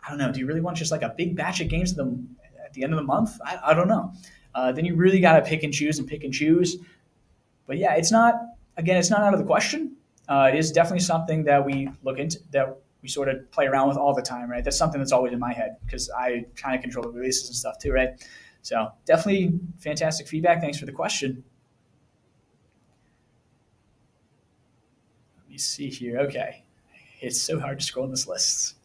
I don't know, do you really want just like a big batch of games at the end of the month? I don't know. Then you really got to pick and choose. But yeah, it's not out of the question. It is definitely something that we look into, that we sort of play around with all the time, right? That's something that's always in my head because I kind of control the releases and stuff too, right? So definitely fantastic feedback. Thanks for the question. Let me see here. Okay. It's so hard to scroll in this list.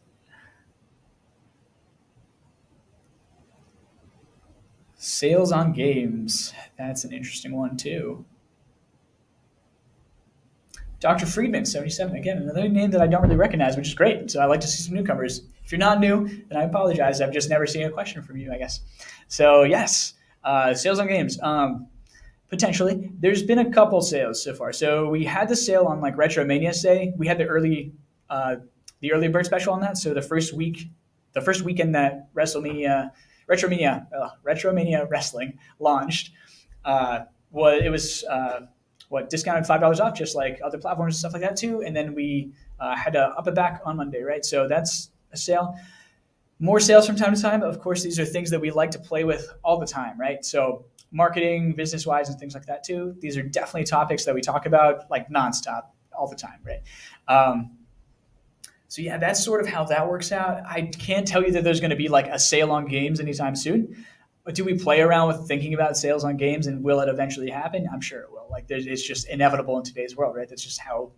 Sales on games. That's an interesting one too. Dr. Friedman, 77. Again, another name that I don't really recognize, which is great. So I like to see some newcomers. If you're not new, then I apologize. I've just never seen a question from you, I guess. So yes, sales on games. Potentially. There's been a couple sales so far. So we had the sale on like Retro Mania Day. We had the early bird special on that. So the first weekend that Retromania Wrestling launched. It was discounted $5 off, just like other platforms and stuff like that too. And then we had to up it back on Monday, right? So that's a sale. More sales from time to time. Of course, these are things that we like to play with all the time, right? So marketing, business-wise, and things like that too. These are definitely topics that we talk about like nonstop all the time, right? So yeah, that's sort of how that works out. I can't tell you that there's going to be like a sale on games anytime soon. But do we play around with thinking about sales on games and will it eventually happen? I'm sure it will. Like it's just inevitable in today's world, right? That's just how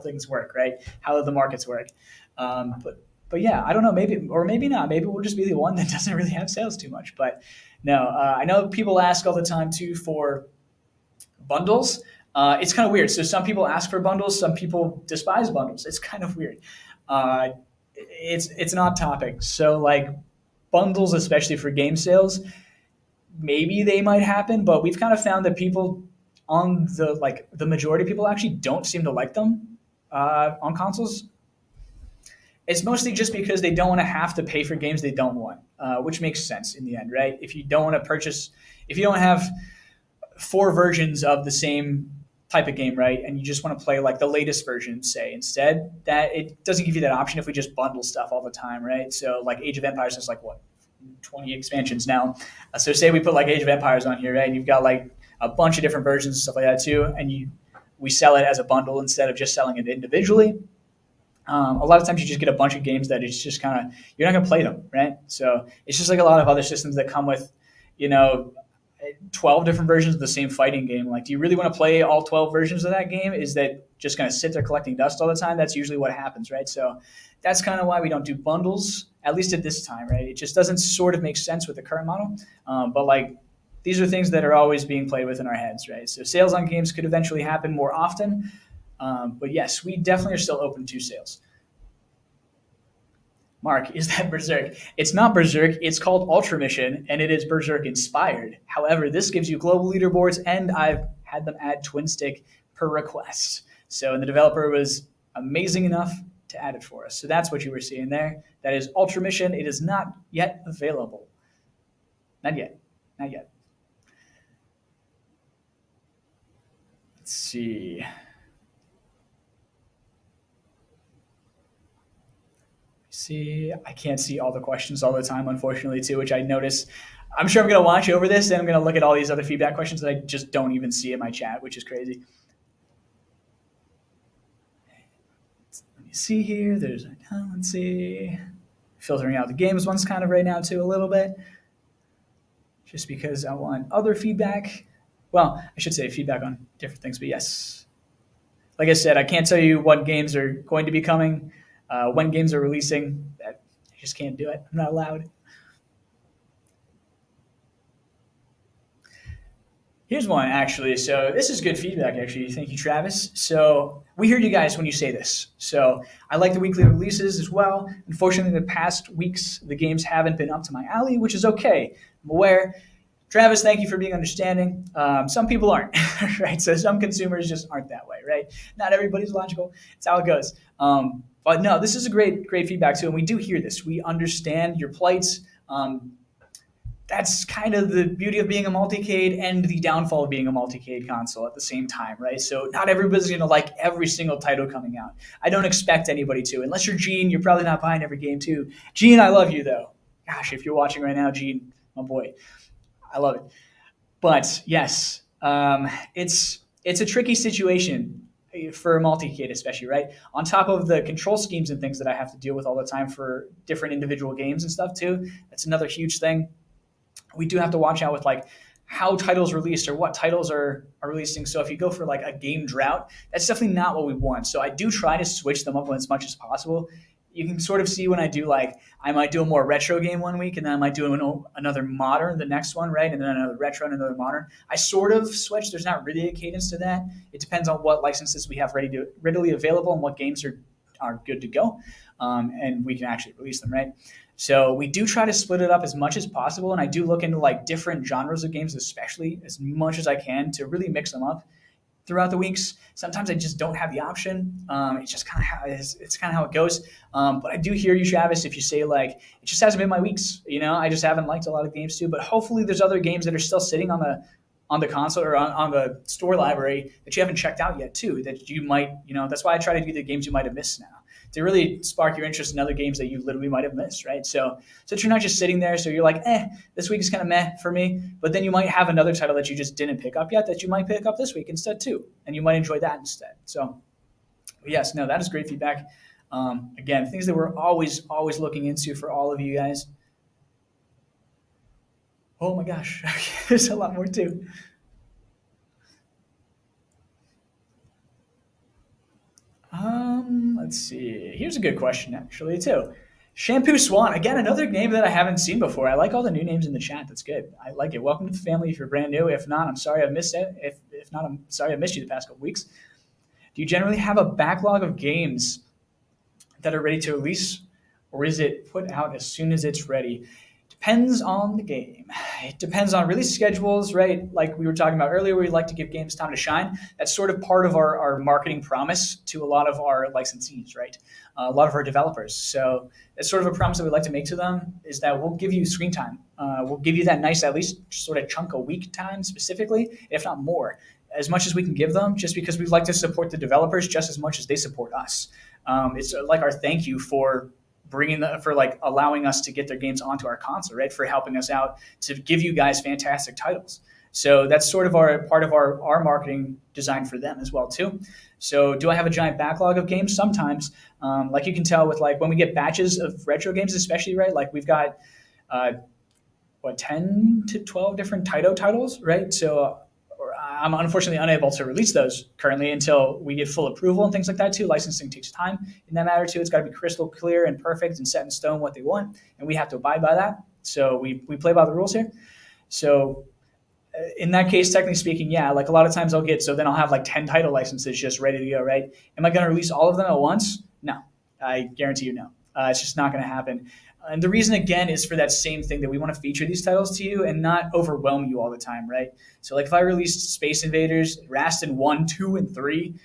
things work, right? How the markets work. But yeah, I don't know. Maybe or maybe not. Maybe we'll just be the one that doesn't really have sales too much. But no, I know people ask all the time too for bundles. It's kind of weird. So some people ask for bundles. Some people despise bundles. It's kind of weird. Uh, it's an odd topic. So like bundles, especially for game sales, maybe they might happen, but we've kind of found that people on the majority of people actually don't seem to like them on consoles. It's mostly just because they don't want to have to pay for games they don't want, which makes sense in the end, right? If you don't want to purchase, if you don't have four versions of the same type of game, right, and you just want to play like the latest version, say, instead, that it doesn't give you that option if we just bundle stuff all the time, right? So like Age of Empires has like what, 20 expansions now. So say we put like Age of Empires on here, right, and you've got like a bunch of different versions and stuff like that too, and we sell it as a bundle instead of just selling it individually. A lot of times you just get a bunch of games that it's just kind of, you're not going to play them, right? So it's just like a lot of other systems that come with, 12 different versions of the same fighting game. Like, do you really want to play all 12 versions of that game? Is that just going to sit there collecting dust all the time? That's usually what happens, right? So that's kind of why we don't do bundles, at least at this time, right? It just doesn't sort of make sense with the current model. But like, these are things that are always being played with in our heads, right? So sales on games could eventually happen more often. But yes, we definitely are still open to sales. Mark, is that Berserk? It's not Berserk. It's called Ultra Mission, and it is Berserk inspired. However, this gives you global leaderboards, and I've had them add twin stick per request. So, and the developer was amazing enough to add it for us. So that's what you were seeing there. That is Ultra Mission. It is not yet available. Not yet. Not yet. Let's see. I can't see all the questions all the time, unfortunately, too, which I notice. I'm sure I'm going to watch over this, and I'm going to look at all these other feedback questions that I just don't even see in my chat, which is crazy. Let me see here. Let's see. Filtering out the games ones kind of right now, too, a little bit, just because I want other feedback. Well, I should say feedback on different things, but yes. Like I said, I can't tell you what games are going to be coming. When games are releasing, I just can't do it. I'm not allowed. Here's one, actually. So this is good feedback, actually. Thank you, Travis. So we hear you guys when you say this. So I like the weekly releases as well. Unfortunately, the past weeks, the games haven't been up to my alley, which is okay. I'm aware. Travis, thank you for being understanding. Some people aren't, right? So some consumers just aren't that way, right? Not everybody's logical. It's how it goes. But no, this is a great feedback too, and we do hear this. We understand your plights. That's kind of the beauty of being a multi-cade and the downfall of being a multi-cade console at the same time, right? So not everybody's going to like every single title coming out. I don't expect anybody to. Unless you're Gene, you're probably not buying every game too. Gene, I love you though. Gosh, if you're watching right now, Gene, my boy, I love it. But yes, it's a tricky situation for a multi-cade especially, right? On top of the control schemes and things that I have to deal with all the time for different individual games and stuff too. That's another huge thing. We do have to watch out with like how titles released or what titles are releasing. So if you go for like a game drought, that's definitely not what we want. So I do try to switch them up as much as possible. You can sort of see when I do like, I might do a more retro game one week and then I might do another modern the next one, right? And then another retro and another modern. I sort of switch. There's not really a cadence to that. It depends on what licenses we have readily available and what games are good to go. And we can actually release them, right? So we do try to split it up as much as possible. And I do look into like different genres of games, especially as much as I can to really mix them up. throughout the weeks. Sometimes I just don't have the option. It's just kind of how it's kind of how it goes. But I do hear you, Travis, if you say like it just hasn't been my weeks. I just haven't liked a lot of games too. But hopefully, there's other games that are still sitting on the console or on the store library that you haven't checked out yet too. That you might, that's why I try to do the games you might have missed now to really spark your interest in other games that you literally might have missed, right? So that you're not just sitting there, so you're like, this week is kind of meh for me, but then you might have another title that you just didn't pick up yet that you might pick up this week instead too, and you might enjoy that instead. So yes, no, that is great feedback. Again, things that we're always looking into for all of you guys. Oh my gosh, there's a lot more too. Let's see. Here's a good question, actually, too. Shampoo Swan. Again, another name that I haven't seen before. I like all the new names in the chat. That's good. I like it. Welcome to the family if you're brand new. If not, I'm sorry I've missed it. If not, I'm sorry I missed you the past couple weeks. Do you generally have a backlog of games that are ready to release, or is it put out as soon as it's ready? Depends on the game. It depends on release schedules, right? Like we were talking about earlier, we like to give games time to shine. That's sort of part of our marketing promise to a lot of our licensees, right? A lot of our developers. So it's sort of a promise that we like to make to them is that we'll give you screen time. We'll give you that nice, at least sort of chunk a week time specifically, if not more, as much as we can give them, just because we like to support the developers just as much as they support us. It's like our thank you for allowing us to get their games onto our console, right? For helping us out to give you guys fantastic titles. So that's sort of part of our marketing design for them as well too. So do I have a giant backlog of games? Sometimes, like you can tell with like when we get batches of retro games, especially, right? Like we've got 10 to 12 different Taito titles, right? So I'm unfortunately unable to release those currently until we get full approval and things like that too. Licensing takes time in that matter too. It's got to be crystal clear and perfect and set in stone what they want, and we have to abide by that. So we play by the rules here. So in that case, technically speaking, yeah, like a lot of times then I'll have like 10 title licenses just ready to go, right? Am I going to release all of them at once? No, I guarantee you no. It's just not going to happen. And the reason, again, is for that same thing that we want to feature these titles to you and not overwhelm you all the time, right? So like if I released Space Invaders, Rastin 1, 2, and 3,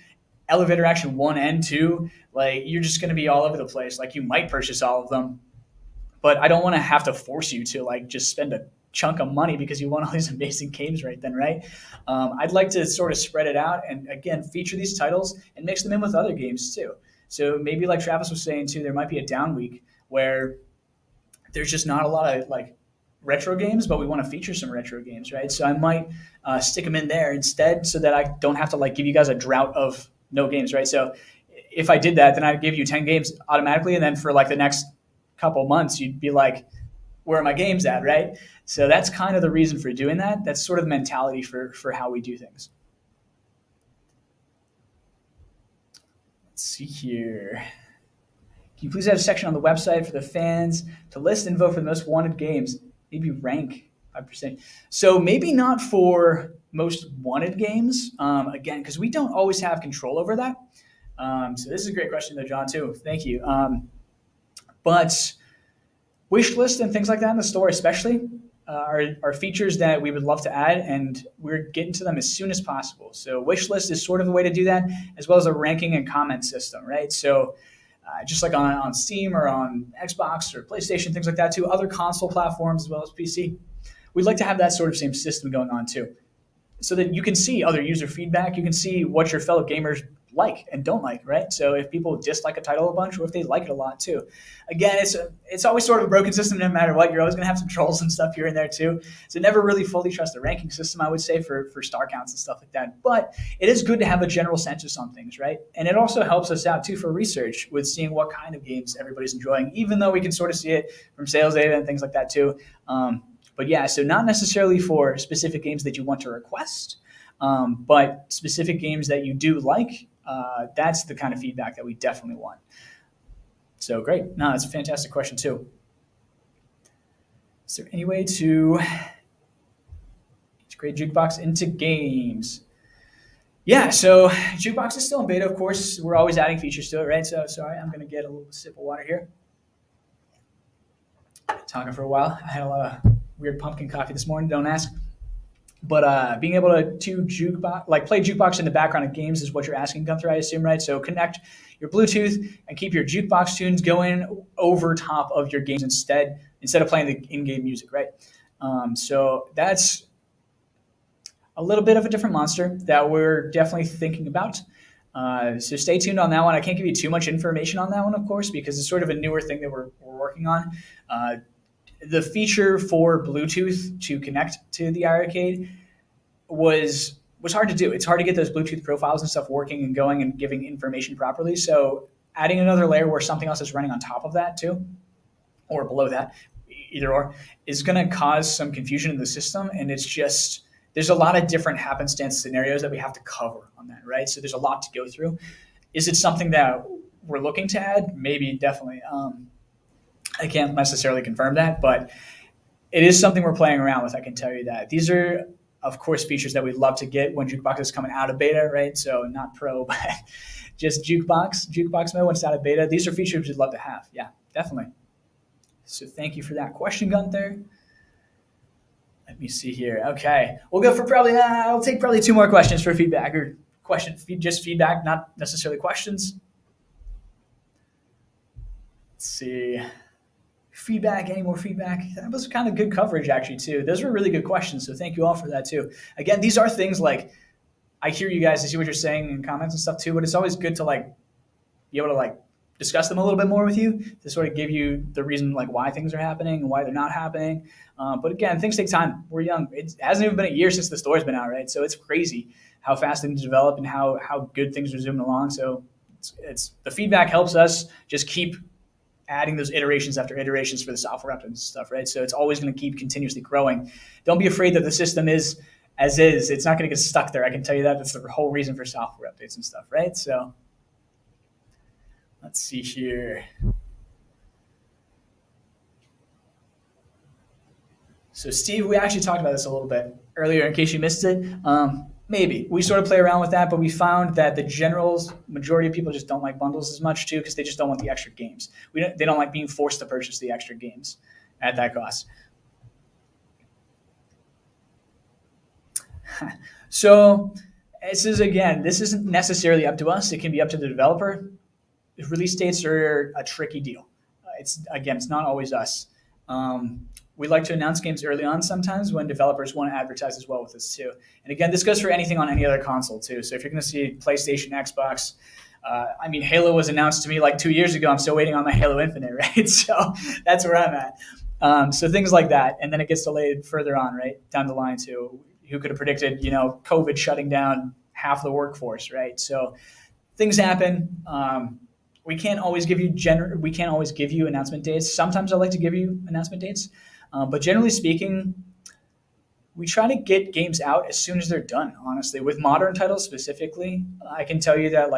Elevator Action 1 and 2, like you're just going to be all over the place. Like you might purchase all of them, but I don't want to have to force you to like just spend a chunk of money because you want all these amazing games right then, right? I'd like to sort of spread it out and, again, feature these titles and mix them in with other games too. So maybe like Travis was saying too, there might be a down week where there's just not a lot of like retro games, but we want to feature some retro games, right? So I might stick them in there instead so that I don't have to like give you guys a drought of no games, right? So if I did that, then I'd give you 10 games automatically. And then for like the next couple months, you'd be like, where are my games at, right? So that's kind of the reason for doing that. That's sort of the mentality for how we do things. Let's see here. Can you please have a section on the website for the fans to list and vote for the most wanted games? Maybe rank 5%. So maybe not for most wanted games, again, because we don't always have control over that. So this is a great question, though, John, too. Thank you. But wish list and things like that in the store especially are features that we would love to add, and we're getting to them as soon as possible. So wish list is sort of a way to do that, as well as a ranking and comment system, right? So just like on Steam or on Xbox or PlayStation, things like that too, other console platforms as well as PC. We'd like to have that sort of same system going on too, so that you can see other user feedback. You can see what your fellow gamers like and don't like, right? So if people dislike a title a bunch or if they like it a lot too. Again, it's always sort of a broken system no matter what. You're always going to have some trolls and stuff here and there too. So never really fully trust the ranking system, I would say, for star counts and stuff like that. But it is good to have a general census on things, right? And it also helps us out too for research with seeing what kind of games everybody's enjoying, even though we can sort of see it from sales data and things like that too. But yeah, so not necessarily for specific games that you want to request, but specific games that you do like. That's the kind of feedback that we definitely want. So great. No, that's a fantastic question too. Is there any way to integrate Jukebox into games? Yeah, so Jukebox is still in beta, of course. We're always adding features to it, right? So sorry, I'm going to get a little sip of water here. Talking for a while. I had a lot of weird pumpkin coffee this morning, don't ask. But being able to jukebox, like play jukebox in the background of games, is what you're asking, Gunther, I assume, right? So connect your Bluetooth and keep your jukebox tunes going over top of your games instead of playing the in-game music, right? So that's a little bit of a different monster that we're definitely thinking about. So stay tuned on that one. I can't give you too much information on that one, of course, because it's sort of a newer thing that we're working on. The feature for Bluetooth to connect to the iArcade was hard to do. It's hard to get those Bluetooth profiles and stuff working and going and giving information properly. So adding another layer where something else is running on top of that too, or below that, either or, is going to cause some confusion in the system. And it's just there's a lot of different happenstance scenarios that we have to cover on that, right? So there's a lot to go through. Is it something that we're looking to add? Maybe, definitely. I can't necessarily confirm that, but it is something we're playing around with. I can tell you that. These are, of course, features that we'd love to get when Jukebox is coming out of beta, right? So not pro, but just Jukebox mode when it's out of beta. These are features we'd love to have. Yeah, definitely. So thank you for that question, Gunther. Let me see here. Okay, we'll go for probably. I'll take probably two more questions for feedback or just feedback, not necessarily questions. Let's see. Feedback, any more feedback? That was kind of good coverage, actually, too. Those were really good questions, so thank you all for that, too. Again, these are things like I hear you guys, I see what you're saying in comments and stuff, too, but it's always good to be able to discuss them a little bit more with you to sort of give you the reason why things are happening and why they're not happening. But again, things take time. We're young. It hasn't even been a year since the store's been out, right? So it's crazy how fast things develop and how good things are zooming along. So it's the feedback helps us just keep adding those iterations after iterations for the software updates and stuff, right? So it's always going to keep continuously growing. Don't be afraid that the system is as is. It's not going to get stuck there. I can tell you that. That's the whole reason for software updates and stuff, right? So let's see here. So Steve, we actually talked about this a little bit earlier in case you missed it. Maybe. We sort of play around with that, but we found that the majority of people just don't like bundles as much too because they just don't want the extra games. They don't like being forced to purchase the extra games at that cost. So this isn't necessarily up to us. It can be up to the developer. Release dates are a tricky deal. It's not always us. We like to announce games early on sometimes when developers want to advertise as well with us too. And again, this goes for anything on any other console too. So if you're going to see PlayStation, Xbox, Halo was announced to me 2 years ago. I'm still waiting on my Halo Infinite, right? So that's where I'm at. So things like that, and then it gets delayed further on, right down the line too. Who could have predicted, COVID shutting down half the workforce, right? So things happen. We can't always give you announcement dates. Sometimes I like to give you announcement dates. But generally speaking, we try to get games out as soon as they're done. Honestly, with modern titles specifically, I can tell you that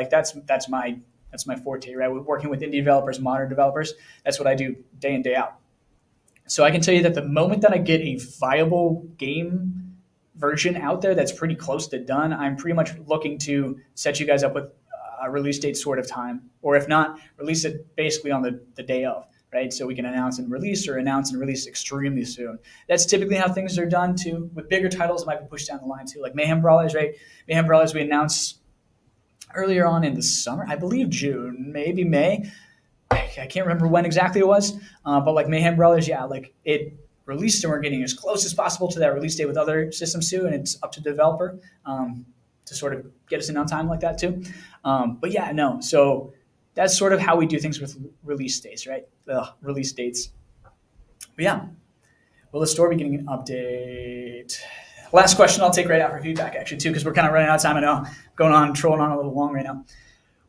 that's my forte, right? We're working with indie developers, modern developers. That's what I do day in day out. So I can tell you that the moment that I get a viable game version out there that's pretty close to done, I'm pretty much looking to set you guys up with a release date sort of time, or if not, release it basically on the day of. Right, so we can announce and release extremely soon. That's typically how things are done too. With bigger titles, it might be pushed down the line too, like Mayhem Brawlers, right? Mayhem Brawlers we announced earlier on in the summer, I believe June, maybe May. I can't remember when exactly it was, but Mayhem Brawlers, yeah, it released and we're getting as close as possible to that release date with other systems too, and it's up to the developer to sort of get us in on time like that too. But yeah, no, so that's sort of how we do things with release dates, right? Release dates. But yeah, will the store be getting an update? Last question I'll take right out for feedback, actually, too, because we're kind of running out of time. I know, trolling on a little long right now.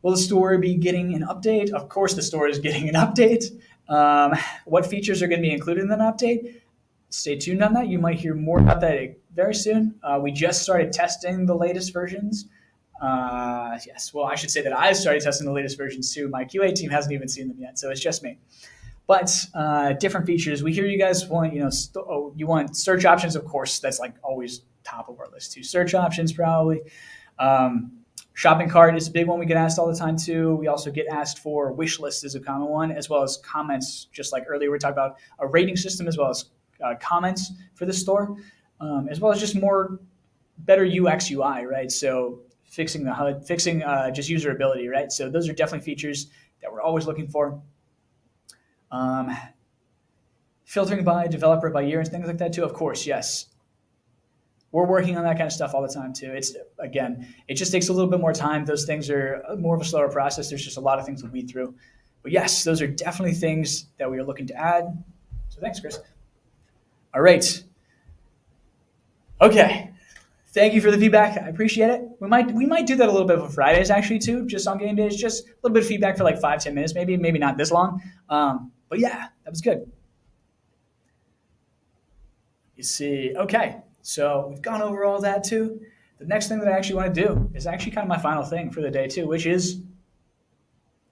Will the store be getting an update? Of course the store is getting an update. What features are going to be included in that update? Stay tuned on that. You might hear more about that very soon. We just started testing the latest versions. Yes, well, I should say that I started testing the latest versions too. My QA team hasn't even seen them yet, so it's just me. But different features. We hear you guys want, you want search options, of course. That's always top of our list too. Search options probably. Shopping cart is a big one we get asked all the time too. We also get asked for wish list is a common one, as well as comments. Just like earlier, we talked about a rating system as well as comments for the store. as well as just more better UX UI, right? So fixing the HUD, fixing just usability, right? So those are definitely features that we're always looking for. Um, Filtering by developer by year and things like that too. Of course, yes, we're working on that kind of stuff all the time too. It's again, it just takes a little bit more time. Those things are more of a slower process. There's just a lot of things to weed through. But yes, those are definitely things that we are looking to add. So thanks, Chris. All right. Okay. Thank you for the feedback. I appreciate it. We might do that a little bit for Fridays actually too, just on game days. Just a little bit of feedback for like 5-10 minutes, maybe not this long. But yeah, that was good. You see, okay. So we've gone over all that too. The next thing that I actually want to do is actually kind of my final thing for the day too, which is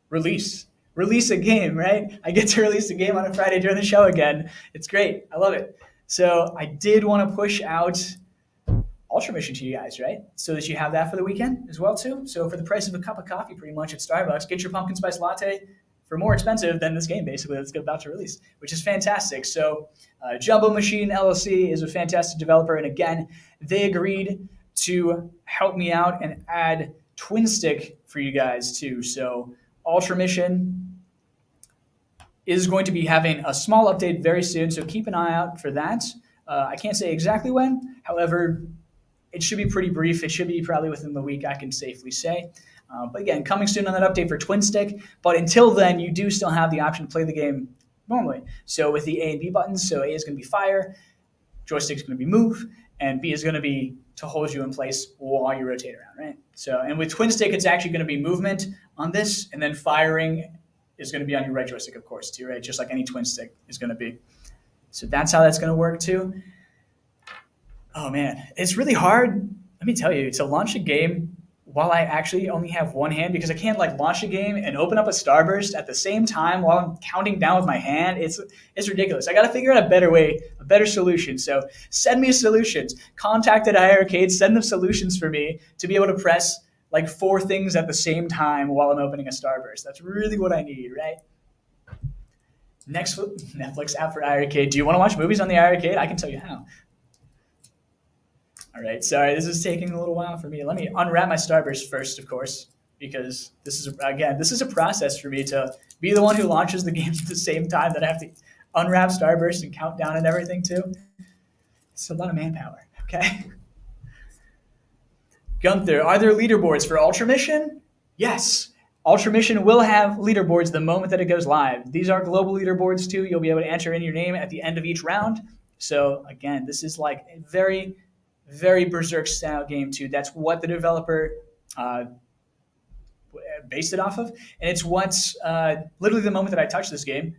release. Release a game, right? I get to release a game on a Friday during the show again. It's great. I love it. So I did want to push out Ultra Mission to you guys, right? So that you have that for the weekend as well too. So for the price of a cup of coffee, pretty much at Starbucks, get your pumpkin spice latte for more expensive than this game basically that's about to release, which is fantastic. So Jumbo Machine LLC is a fantastic developer, and again, they agreed to help me out and add Twin Stick for you guys too. So Ultra Mission is going to be having a small update very soon, so keep an eye out for that. I can't say exactly when, however, it should be pretty brief. It should be probably within the week, I can safely say. But again, coming soon on that update for Twin Stick. But until then, you do still have the option to play the game normally. So with the A and B buttons, so A is going to be fire, joystick is going to be move, and B is going to be to hold you in place while you rotate around, right? So, and with Twin Stick, it's actually going to be movement on this, and then firing is going to be on your right joystick, of course, too, right? Just like any Twin Stick is going to be. So that's how that's going to work, too. Oh, man. It's really hard, let me tell you, to launch a game while I actually only have one hand, because I can't like launch a game and open up a Starburst at the same time while I'm counting down with my hand. It's ridiculous. I got to figure out a better way, a better solution. So send me solutions. Contact at iiRcade, send them solutions for me to be able to press like 4 things at the same time while I'm opening a Starburst. That's really what I need, right? Next Netflix app for iiRcade. Do you want to watch movies on the iiRcade? I can tell you how. All right, sorry, this is taking a little while for me. Let me unwrap my Starburst first, of course, because this is a process for me to be the one who launches the games at the same time that I have to unwrap Starburst and count down and everything too. It's a lot of manpower, okay? Gunther, are there leaderboards for Ultra Mission? Yes. Ultra Mission will have leaderboards the moment that it goes live. These are global leaderboards too. You'll be able to enter in your name at the end of each round. So again, this is like a very, very Berserk style game too. That's what the developer based it off of. And it's what's literally the moment that I touched this game,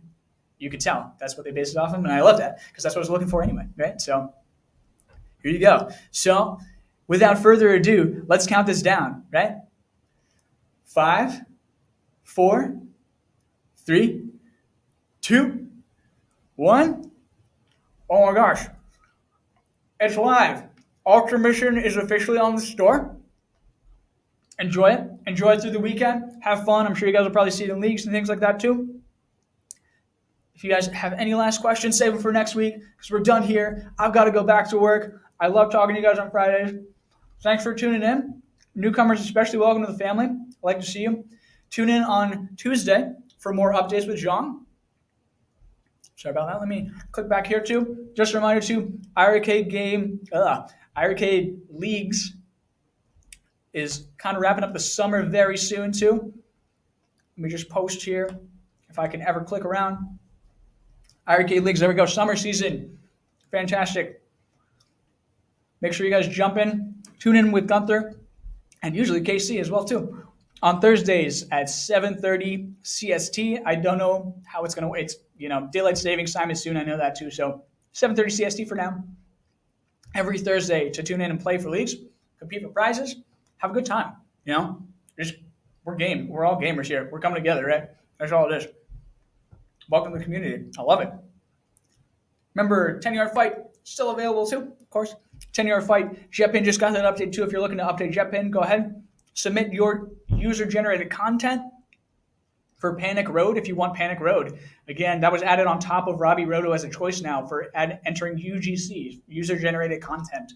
you could tell that's what they based it off of. And I love that because that's what I was looking for anyway, right? So here you go. So without further ado, let's count this down, right? 5, 4, 3, 2, 1. Oh my gosh. It's live. Ultra Mission is officially on the store. Enjoy it. Enjoy it through the weekend. Have fun. I'm sure you guys will probably see it in leagues and things like that too. If you guys have any last questions, save them for next week because we're done here. I've got to go back to work. I love talking to you guys on Fridays. Thanks for tuning in. Newcomers especially, welcome to the family. I'd like to see you. Tune in on Tuesday for more updates with Jean. Sorry about that. Let me click back here too. Just a reminder too, iiRcade Leagues is kind of wrapping up the summer very soon too. Let me just post here if I can ever click around. iiRcade Leagues, there we go. Summer season. Fantastic. Make sure you guys jump in. Tune in with Gunther and usually KC as well too. On Thursdays at 7:30 CST. I don't know how it's going to. It's daylight savings time is soon. I know that too. So 7:30 CST for now. Every Thursday to tune in and play for leagues, compete for prizes, have a good time. We're all gamers here. We're coming together, right? That's all it is. Welcome to the community. I love it. Remember, 10-yard fight still available too, of course. 10-yard fight. JetPin just got that update too. If you're looking to update JetPin, go ahead. Submit your user-generated content. for Panic Road, if you want Panic Road. Again, that was added on top of Robbie Roto as a choice now for entering UGC, user-generated content.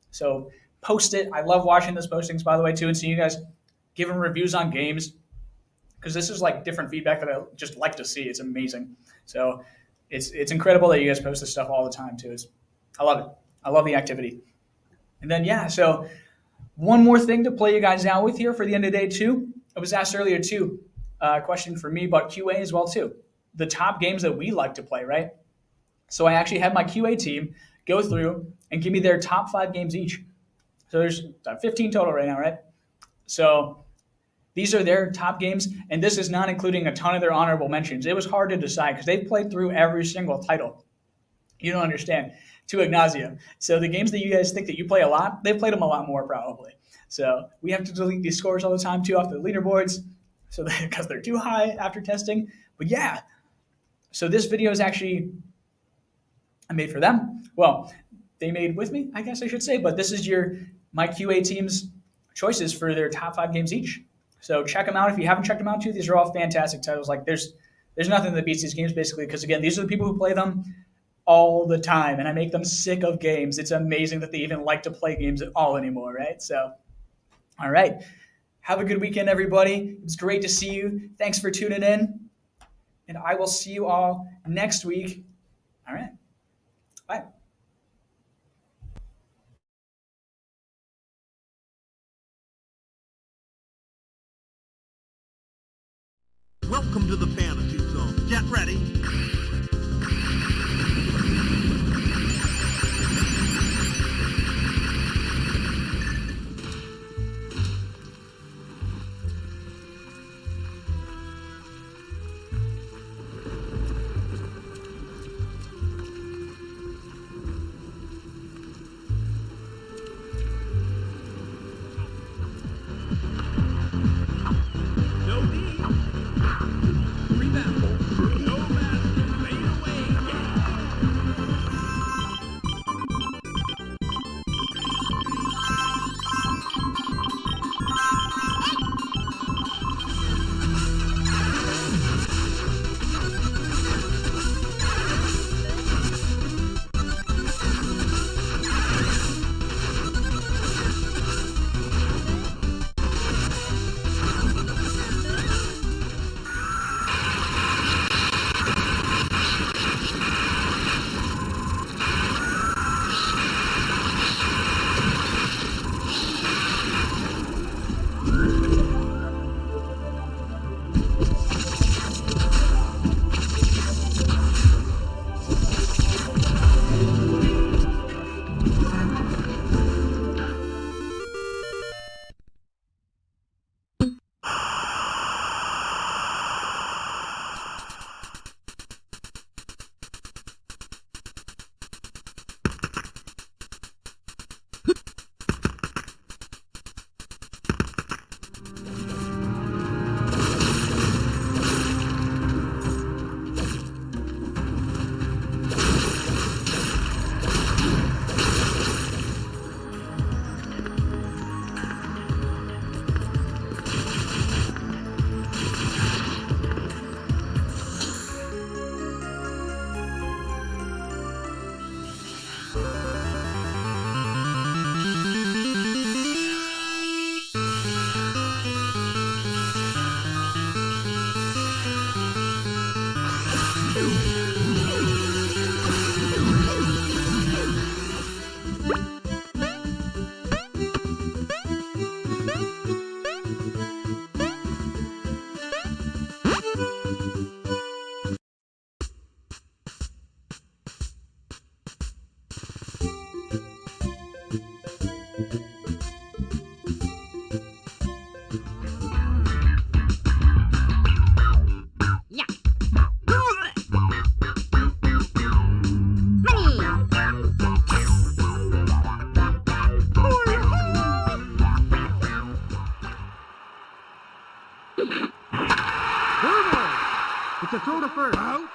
So post it. I love watching those postings, by the way, too, and seeing you guys giving reviews on games, because this is like different feedback that I just like to see. It's amazing. So it's incredible that you guys post this stuff all the time, too. I love it. I love the activity. And then, yeah, so one more thing to play you guys out with here for the end of the day, too. I was asked earlier, too, a question for me about QA as well, too. The top games that we like to play, right? So I actually had my QA team go through and give me their top 5 games each. So there's 15 total right now, right? So these are their top games, and this is not including a ton of their honorable mentions. It was hard to decide because they've played through every single title. You don't understand, to ad nauseum. So the games that you guys think that you play a lot, they've played them a lot more probably. So we have to delete these scores all the time too off the leaderboards, so because they're too high after testing. But yeah, so this video is actually I made for them. Well, they made with me, I guess I should say. But this is my QA team's choices for their top 5 games each. So check them out if you haven't checked them out too. These are all fantastic titles. Like there's nothing that beats these games basically, because again, these are the people who play them all the time, and I make them sick of games. It's amazing that they even like to play games at all anymore, right? So, all right. Have a good weekend, everybody. It's great to see you. Thanks for tuning in, and I will see you all next week. All right. Bye. Welcome to the Fantasy Zone. Get ready. It's a throw to first. Out.